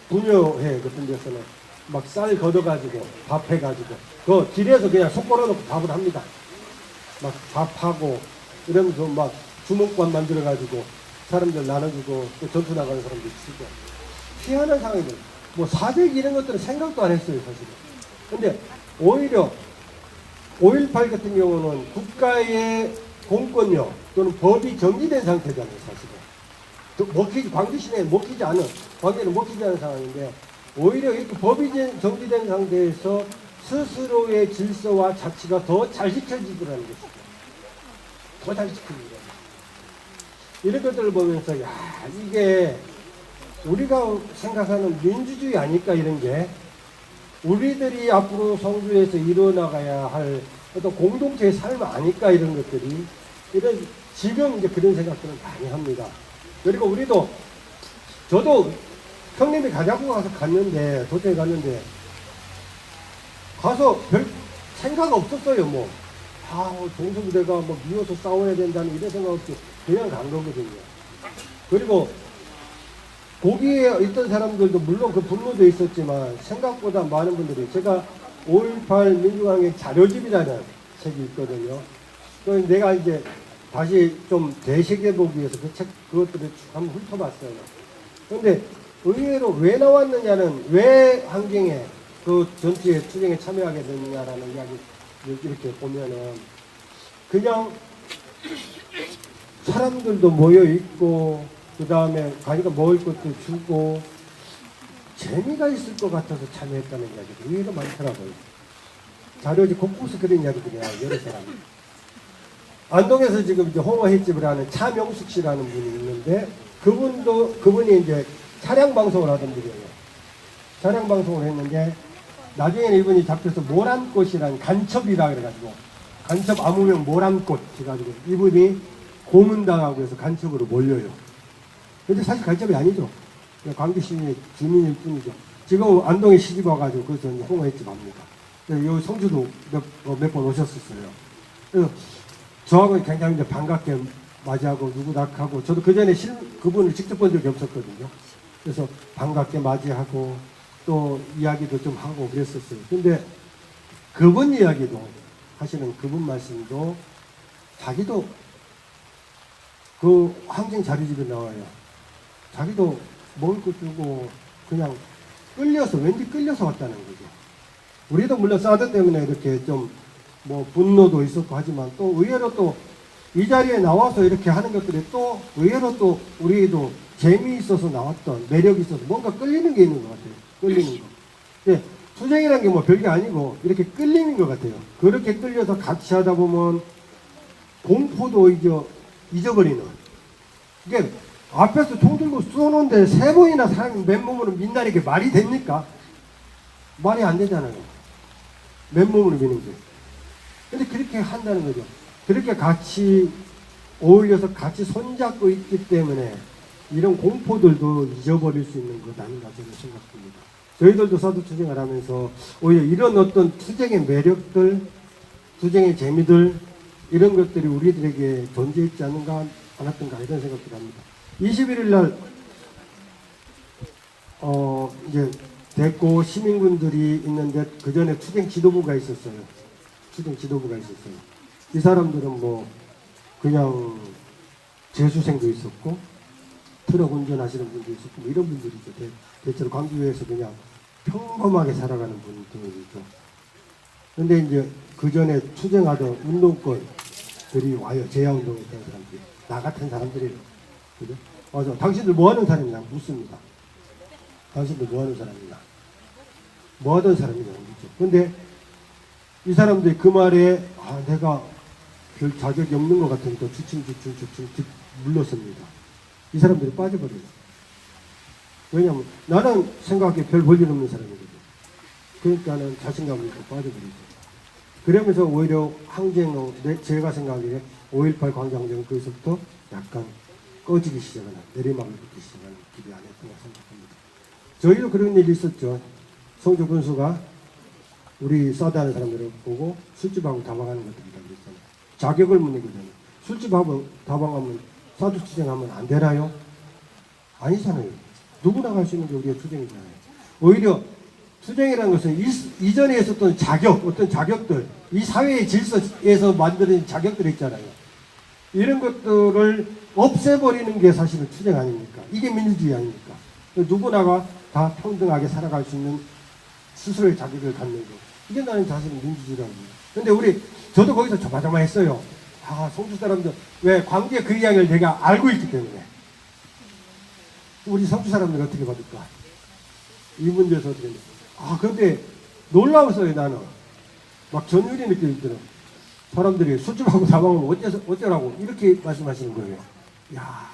분여회 같은 데서는 막 쌀 걷어가지고 밥 해가지고 그 길에서 그냥 속 걸어놓고 밥을 합니다. 막 밥하고 이러면서 막 주목관 만들어가지고 사람들 나눠주고 또 전투 나가는 사람들 치고 희한한 상황이들. 뭐 사백 이런 것들은 생각도 안 했어요 사실은. 근데 오히려 5.18 같은 경우는 국가의 공권력 또는 법이 정지된 상태잖아요 사실은. 먹히지, 광주 시내에 먹히지 않은, 광주에는 먹히지 않은 상황인데 오히려 이렇게 법이 정지된 상태에서 스스로의 질서와 자치가 더 잘 지켜지더라는 것이죠. 더 잘 지켜지더라는 것이죠. 이런 것들을 보면서 야 이게 우리가 생각하는 민주주의 아닐까 이런 게 우리들이 앞으로 성주에서 이뤄나가야 할 어떤 공동체의 삶 아닐까 이런 것들이 이런 지금 이제 그런 생각들을 많이 합니다. 그리고 우리도 저도 형님이 가자고 가서 갔는데 도청에 갔는데 가서 별 생각 없었어요. 뭐 동서부대가 뭐 미워서 싸워야 된다는 이런 생각 없이 그냥 간 거거든요. 그리고 거기에 있던 사람들도 물론 그 분노도 있었지만 생각보다 많은 분들이 제가 5.18 민주항의 자료집이라는 책이 있거든요. 그래서 내가 이제 다시 좀 되새겨보기 위해서 그 책, 그것들을 쭉 한번 훑어봤어요. 그런데 의외로 왜 나왔느냐는, 왜 환경에 그 전투에 투쟁에 참여하게 됐느냐라는 이야기 이렇게 보면은 그냥 사람들도 모여있고 그 다음에 가니까 먹을 것도 주고 재미가 있을 것 같아서 참여했다는 이야기들이 의외로 많더라고요. 자료집 곳곳에 그런 이야기들이야, 여러 사람이. 안동에서 지금 이제 홍어 횟집을 하는 차명숙 씨라는 분이 있는데 그분이 이제 차량 방송을 하던 분이에요. 차량 방송을 했는데 나중에는 이분이 잡혀서 모란꽃이라는 간첩이라 그래가지고 간첩 암호명 모란꽃 해가지고 이분이 고문당하고 해서 간첩으로 몰려요. 근데 사실 간첩이 아니죠. 광주 시민의 주민일 뿐이죠. 지금 안동에 시집 와가지고 거기서 홍어 횟집 합니다. 여기 성주도 몇 번 오셨었어요. 그래서 저하고 굉장히 이제 반갑게 맞이하고 누구닥하고 저도 그 전에 그분을 직접 본 적이 없었거든요. 그래서 반갑게 맞이하고 또 이야기도 좀 하고 그랬었어요. 근데 그분 이야기도 하시는 그분 말씀도 자기도 그 항쟁 자료집에 나와요. 자기도 먹을 거 주고 그냥 끌려서 왠지 끌려서 왔다는 거죠. 우리도 물론 사드 때문에 이렇게 좀 뭐 분노도 있었고 하지만 또 의외로 또 이 자리에 나와서 이렇게 하는 것들이 또 의외로 또 우리도 재미있어서 나왔던, 매력이 있어서 뭔가 끌리는 게 있는 것 같아요. 끌리는 거. 근데 투쟁이라는 게 뭐 별게 아니고 이렇게 끌리는 것 같아요. 그렇게 끌려서 같이 하다 보면 공포도 잊어버리는. 이게 앞에서 총 들고 쏘는데 3번이나 사람이 맨몸으로 민다는 게 말이 됩니까? 말이 안 되잖아요. 맨몸으로 미는 게. 근데 그렇게 한다는 거죠. 그렇게 같이 어울려서 같이 손잡고 있기 때문에 이런 공포들도 잊어버릴 수 있는 것 아닌가 저는 생각합니다. 저희들도 사도투쟁을 하면서 오히려 이런 어떤 투쟁의 매력들, 투쟁의 재미들 이런 것들이 우리들에게 존재했지 않았던가 이런 생각을 합니다. 21일 날 이제 대구 시민군들이 있는데 그 전에 투쟁 지도부가 있었어요. 투쟁 지도부가 있었어요. 이 사람들은 뭐 그냥 재수생도 있었고 트럭 운전하시는 분도 있었고 뭐 이런 분들이죠. 대체로 광주에서 그냥 평범하게 살아가는 분들이죠. 근데 이제 그 전에 투쟁하던 운동권들이 와요. 제야운동에 있던 사람들이. 나 같은 사람들이에요. 그죠? 맞아. 당신들 뭐 하는 사람이냐? 묻습니다. 당신들 뭐 하는 사람이냐? 뭐 하던 사람이냐? 묻죠. 근데 이 사람들이 그 말에 내가 별 자격이 없는 것 같으니까 주춤 물렀습니다. 이 사람들이 빠져버려요. 왜냐하면 나는 생각에 별 볼일 없는 사람이거든. 그러니까는 자신감을 잃고 빠져버리죠. 그러면서 오히려 항쟁, 제가 생각하기에 5.18 광주항쟁은 거기서부터 약간 꺼지기 시작하는, 내리막을 붙기 시작하는 길이 아니었던가 생각합니다. 저희도 그런 일이 있었죠. 성주 군수가 우리 사드하는 사람들을 보고 술집하고 다방하는 것들이다 그랬잖아요. 자격을 묻는거잖아요. 술집하고 다방하면 사드 투쟁하면 안 되나요? 아니잖아요. 누구나 갈 수 있는 게 우리의 투쟁이잖아요. 오히려 투쟁이라는 것은 이전에 있었던 자격, 어떤 자격들, 이 사회의 질서에서 만드는 자격들이 있잖아요. 이런 것들을 없애버리는 게 사실은 투쟁 아닙니까? 이게 민주주의 아닙니까? 누구나가 다 평등하게 살아갈 수 있는 스스로의 자격을 갖는 거. 이게 나는 사실은 민주주의라고. 근데 저도 거기서 조마조마했어요. 아, 성주 사람들, 왜 광주의 그 이야기를 내가 알고 있기 때문에. 우리 성주 사람들 어떻게 받을까? 이 문제에서 어떻게 했는지. 아, 근데 놀라웠어요, 나는. 막 전율이 느껴지더라. 사람들이 술집하고 다 먹으면 어쩌라고 이렇게 말씀하시는 거예요. 야,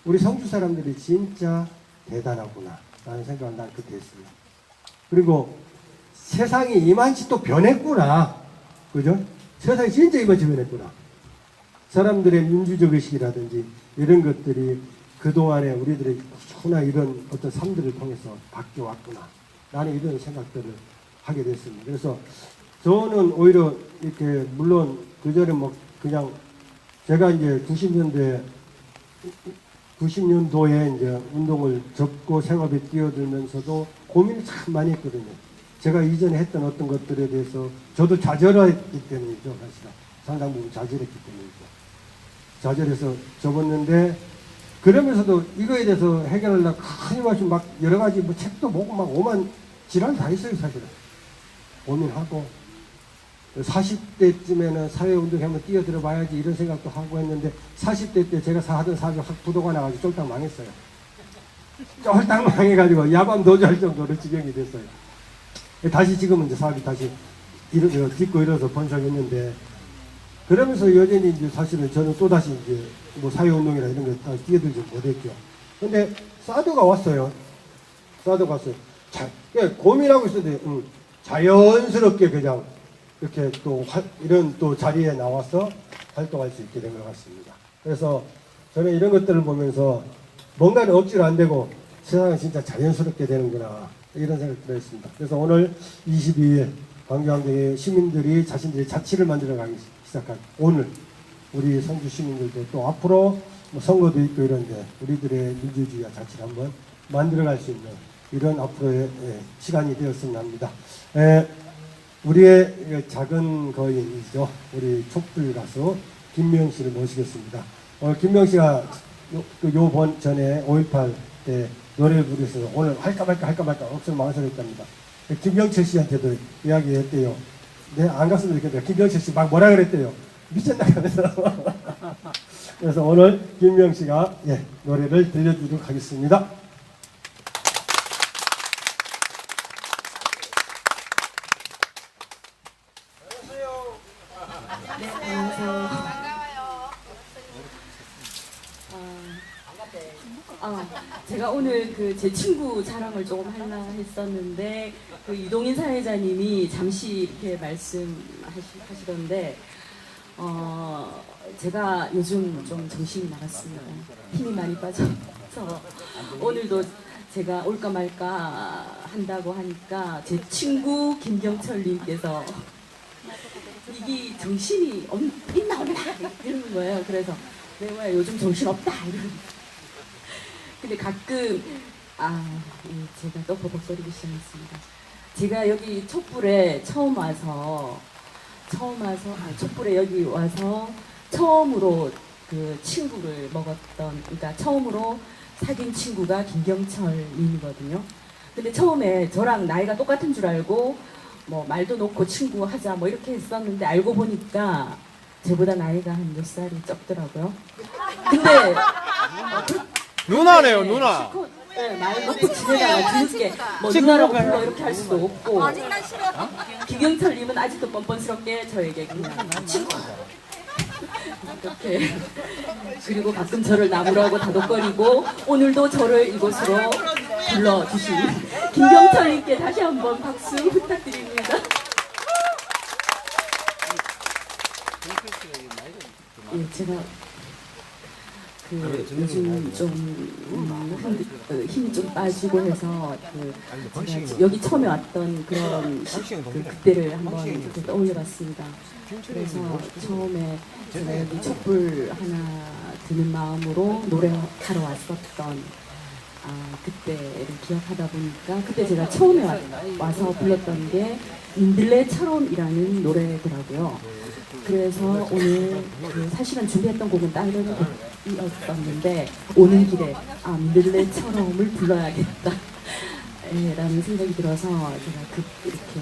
우리 성주 사람들이 진짜 대단하구나 라는 생각을 난 그때 했어요. 그리고 세상이 이만치 또 변했구나. 그죠? 세상이 진짜 이만치 변했구나. 사람들의 민주적 의식이라든지 이런 것들이 그동안에 우리들의 추나 이런 어떤 삶들을 통해서 바뀌어왔구나. 나는 이런 생각들을 하게 됐습니다. 그래서 저는 오히려 이렇게 물론 그 전에 뭐 그냥 제가 이제 90년도에 이제 운동을 접고 생업에 뛰어들면서도 고민을 참 많이 했거든요. 제가 이전에 했던 어떤 것들에 대해서 저도 좌절했기 때문이죠. 사실은 상당 부분 좌절했기 때문이죠. 좌절해서 접었는데 그러면서도 이거에 대해서 해결하려고 끊임없이 막 여러 가지 뭐 책도 보고 막 오만 지랄 다 했어요. 사실은 고민하고 40대쯤에는 사회운동에 한번 뛰어들어 봐야지 이런 생각도 하고 했는데 40대 때 제가 하던 사업이 확 부도가 나가지고 쫄딱 망했어요. 쫄딱 망해가지고 야밤 도주할 정도로 지경이 됐어요. 다시 지금은 이제 사업이 다시 딛고 일어서 번성했는데 그러면서 여전히 이제 사실은 저는 또다시 이제 뭐 사회운동이나 이런 거 다시 뛰어들지 못했죠. 근데 사드가 왔어요. 사드가 왔어요. 고민하고 있었는데 자연스럽게 그냥 이렇게 또 이런 또 자리에 나와서 활동할 수 있게 된 것 같습니다. 그래서 저는 이런 것들을 보면서 뭔가는 억지로 안 되고 세상은 진짜 자연스럽게 되는구나 이런 생각을 했습니다. 그래서 오늘 22일 광주항쟁의 시민들이 자신들의 자치를 만들어가기 시작한 오늘 우리 성주 시민들도 또 앞으로 뭐 선거도 있고 이런데 우리들의 민주주의와 자치를 한번 만들어갈 수 있는 이런 앞으로의 시간이 되었으면 합니다. 우리의 작은 거인이죠. 우리 촛불 가수 김명 씨를 모시겠습니다. 김명 씨가 요번 전에 5.18 때 노래를 부르셔서 오늘 할까 말까 엄청 망설였답니다. 김병철 씨한테도 이야기했대요. 네, 안 갔으면 좋겠다. 김병철 씨 막 뭐라 그랬대요. 미쳤나 그래서. 그래서 오늘 김명 씨가 노래를 들려주도록 하겠습니다. 네, 안녕하세요. 제가 오늘 제 친구 자랑을 조금 하려 했었는데 유동인 사회자님이 잠시 이렇게 말씀하시던데 제가 요즘 좀 정신이 나갔습니다. 힘이 많이 빠져서 오늘도 제가 올까 말까 한다고 하니까 제 친구 김경철님께서 이게 정신이 있나 없나 이러는 거예요. 그래서 내가 요즘 정신 없다 이러는. 근데 가끔 제가 또 버벅거리기 시작했습니다. 제가 여기 촛불에 처음 와서 촛불에 여기 와서 처음으로 그 친구를 먹었던, 그러니까 처음으로 사귄 친구가 김경철님이거든요. 근데 처음에 저랑 나이가 똑같은 줄 알고 뭐 말도 놓고 친구 하자 뭐 이렇게 했었는데 알고 보니까 저보다 나이가 한 몇 살이 적더라고요. 근데 누나네요, 누나. 말 놓고 지내다가 뒤늦게 뭐 누나라고 불러 이렇게 할 수도 없고. 김경철님은 아직도 뻔뻔스럽게 저에게 그냥 친구 이렇게. 그리고 가끔 저를 나무라고 다독거리고 오늘도 저를 이곳으로 불러주신 김경철님께 다시 한번 박수 부탁드립니다. 제가 요즘 좀 힘이 좀 빠지고 해서 제가 여기 처음에 왔던 그런 그때를 한번 떠올려봤습니다. 그래서 처음에 제가 여기 촛불 하나 드는 마음으로 노래하러 왔었던 그때를 기억하다 보니까 그때 제가 처음에 와서 불렀던 게 민들레처럼이라는 노래더라고요. 그래서 오늘 사실은 준비했던 곡은 다른 곡이었었는데 오는 길에 민들레처럼을 불러야겠다 라는 생각이 들어서 제가 이렇게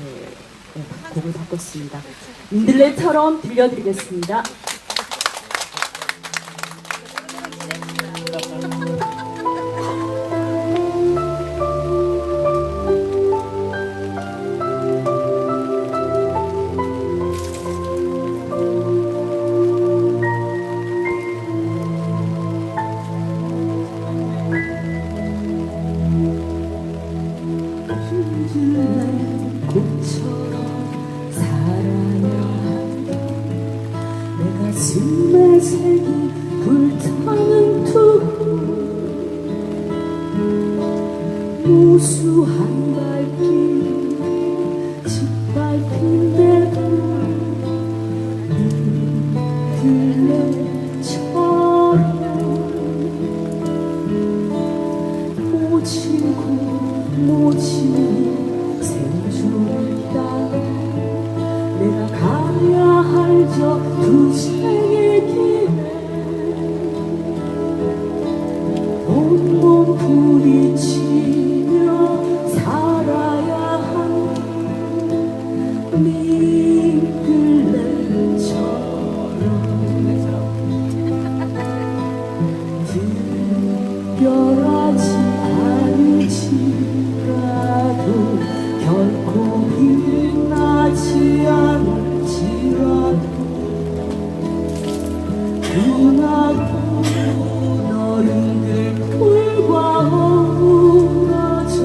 곡을 바꿨습니다. 민들레처럼 들려드리겠습니다. 꽃처럼 살아야 내 가슴에 색이 불타는 두부 무수한 발길 짓밟힌대도 들레처럼 모치고 생존했다 내가 가야 할 저 두생의 길에 온몸 부딪히며 살아야 하는 민들레처럼 특별하지 않을지라도 결코 빛나지 않을지라도 흥하고 너른들 풀과 어우러져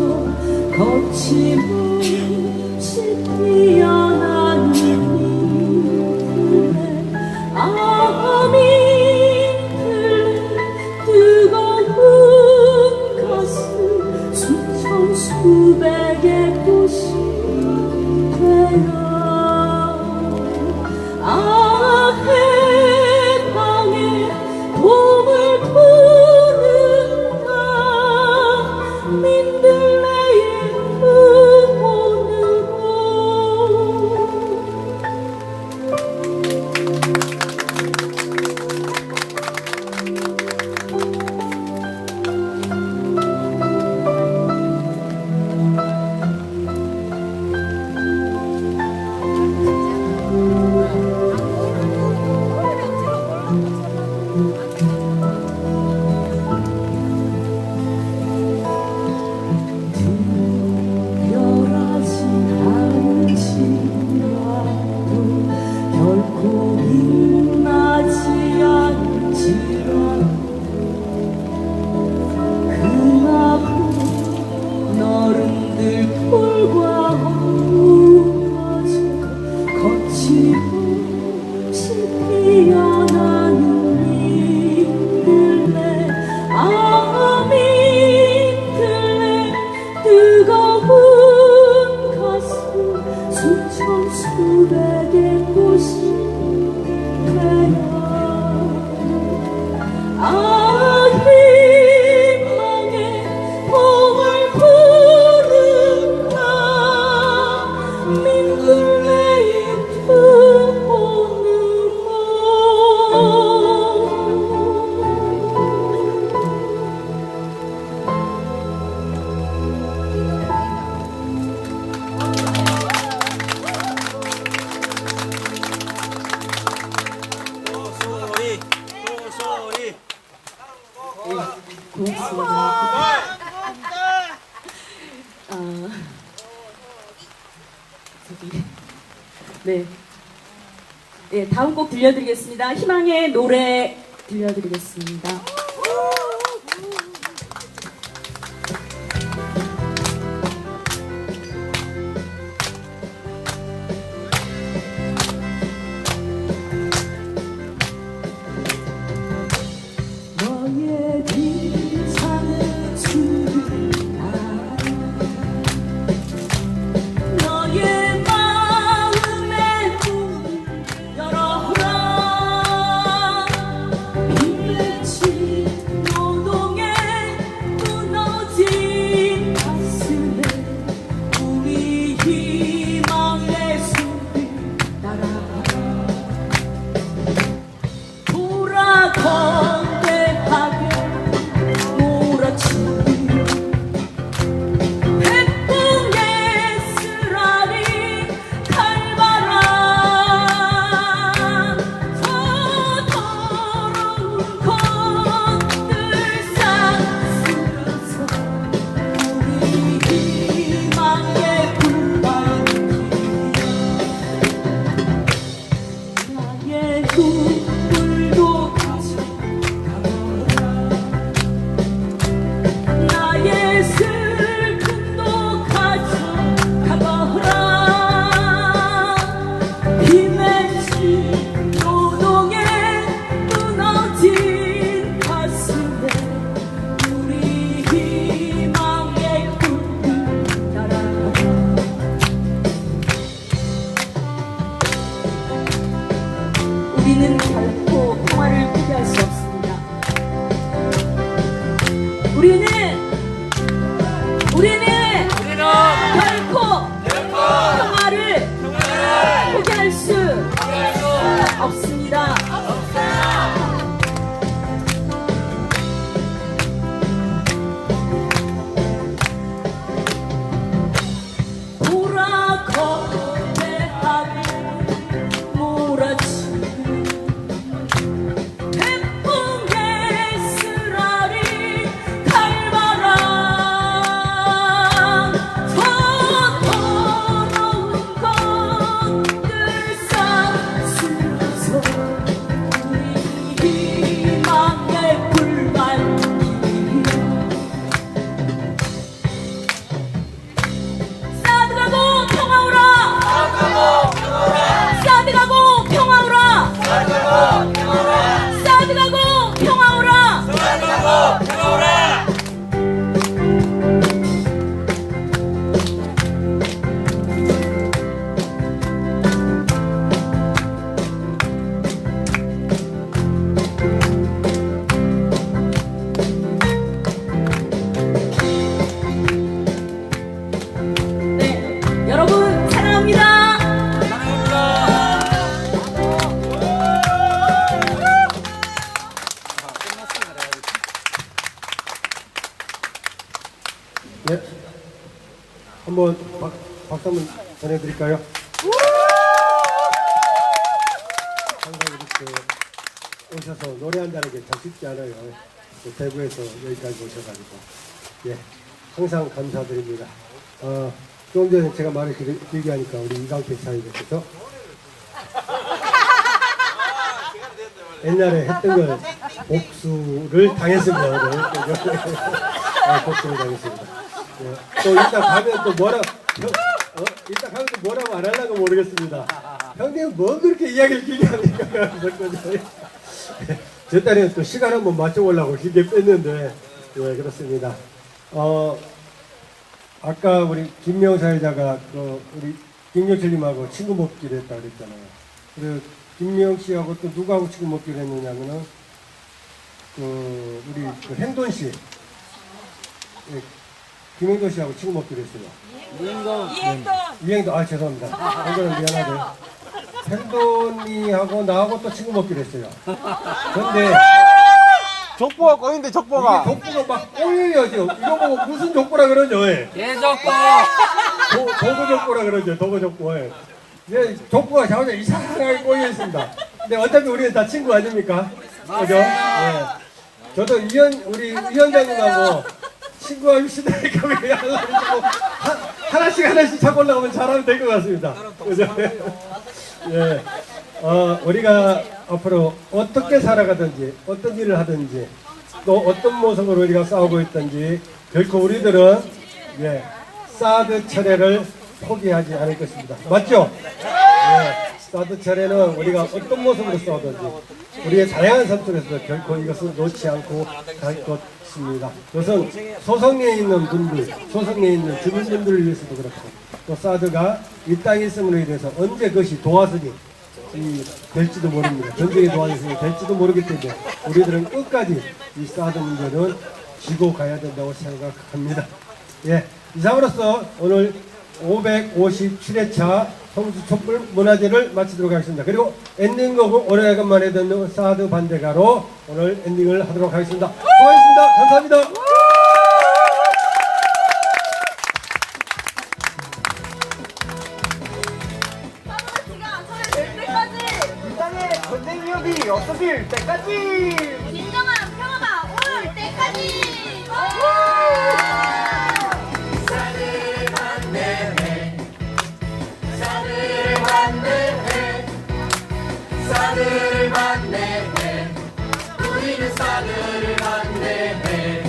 거침없이 피어나는 민들레 민들레 뜨거운 가슴 수천 수백의 꽃이 되어 해방의 봄을 부른다 민들레의 음원으로 특별하지 않을지라도 결코 빛나지 않을지라도 흥하고 너른들 풀과 어우러져 거침없이 피어나는 민들레 민들레 뜨거운 가슴 수천 수백의 꽃이 되어 희망의 봄을 부른다 민들레의 고맙습니다. 네. 네, 다음 곡 들려드리겠습니다. 희망의 노래 들려드리겠습니다. 너의 빈창을 주리라 너의 마음의 문을 열어라 빛맺힌 우리는 결코 평화를 포기할 수 없습니다. 우리는 결코 평화를 포기할 수 없습니다. 돌아가는 하늘 몰아치는 태풍의 쓰라린 칼바람 더 더러운 것들 싹쓸어서 우리 희망의 불만이 사드 가고 평화 오라! 사드 가고 평화 오라! 사드 가고 평화 오라! 네, 여러분 사랑합니다. 네. 한번 박수 한번 보내드릴까요? 항상 이렇게 오셔서 노래한다는 게 참 쉽지 않아요. 또 대구에서 여기까지 오셔가지고. 예. 항상 감사드립니다. 좀 전에 제가 말을 길게 하니까 우리 이강택 사회자께서 옛날에 했던 걸 복수를 당했습니다. 오늘. 복수를 당했습니다. 예. 또 이따 가면 또 이따 가면 또 뭐라고 안 하려고 모르겠습니다. 형님 뭐 그렇게 이야기를 길게 합니까? 저 딸이 또 시간 한번 맞춰보려고 길게 뺐는데 예, 그렇습니다. 아까 우리 김명 사회자가 우리 김영철님하고 친구 먹기로 했다 그랬잖아요. 그리고 김명 씨하고 또 누구하고 친구 먹기로 했느냐면은 우리 행돈 씨, 예, 김행돈 씨하고 친구 먹기로 했어요. 이행돈, 죄송합니다. 행돈은 미안하고요. 행돈이하고 나하고 또 친구 먹기로 했어요. 그런데 족보가 꼬인데 족보가. 족보가 막 꼬여요 지금. 이거 보고 무슨 족보라 그러죠? 예적보 도구 족보라 그러죠. 도구 족보. 예, 족보가 자꾸 이상하게 꼬여 있습니다. 근데 어차피 우리는 다 친구 아닙니까? 그죠? 예. 저도 우리 위원장님하고 친구합시다. 왜 하나씩 잡고 올라가면 잘하면 될 것 같습니다. 그죠? 예. 우리가 앞으로 어떻게 살아가든지 어떤 일을 하든지 또 어떤 모습으로 우리가 싸우고 있든지 결코 우리들은 사드 철회를 포기하지 않을 것입니다. 맞죠? 예. 사드 철회는 우리가 어떤 모습으로 싸우든지 우리의 다양한 삶 속에서 결코 이것을 놓지 않고 갈 것입니다. 이것은 소속내에 있는 분들, 소속내에 있는 주민분들을 위해서도 그렇고 또 사드가 이 땅에 있음으로 인해서 언제 그것이 도화선이 될지도 모릅니다. 전쟁의 도화선이 될지도 모르기 때문에 우리들은 끝까지 이 사드 문제는 지고 가야 된다고 생각합니다. 예, 이상으로서 오늘 557회차 성주 촛불 문화제를 마치도록 하겠습니다. 그리고 엔딩곡은 오래간만에 듣는 사드 반대가로 오늘 엔딩을 하도록 하겠습니다. 수고하셨습니다. 감사합니다. 전쟁 위협이 없어질 때까지 진정한 평화가 올 때까지. 사드를 반대해 사드를 반대해 사드를 반대해 우리는 사드를 반대해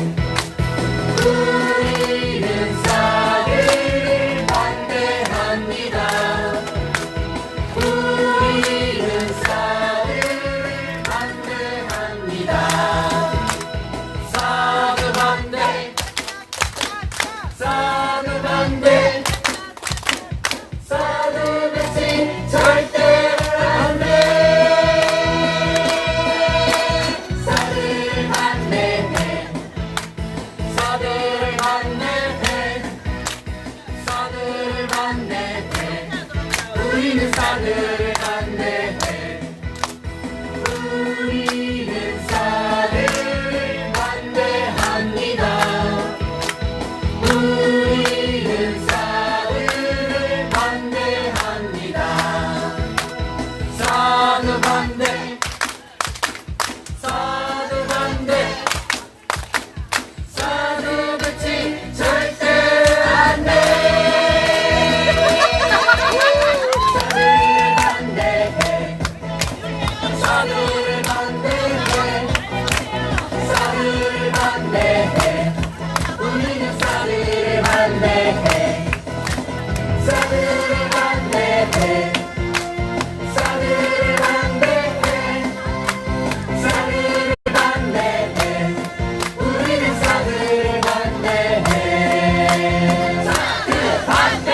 우리는 사드를 반대합니다. 우리는 사드를 반대합니다. 사드 반대 사드 반대 사드 배치 절대 안 돼. 사드 반대 사드 배치 절대 안돼 사드를 반대해 사드를 반대해 사드를 반대해 우리는 사드를 반대해 사드를 반대해 사드를 반대해 사드를 반대해 우리는 사드를 반대해 사드 반대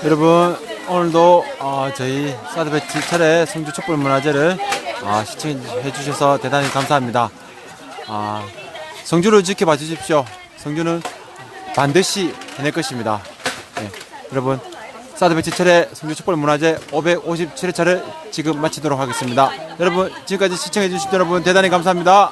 여러분 오늘도 저희 사드 배치 차례 성주 촛불문화제를 시청해 주셔서 대단히 감사합니다. 성주를 지켜봐 주십시오. 성주는 반드시 해낼 것입니다. 네, 여러분 사드 배치 차례 성주 촛불문화제 557회차를 지금 마치도록 하겠습니다. 여러분 지금까지 시청해 주신 여러분 대단히 감사합니다.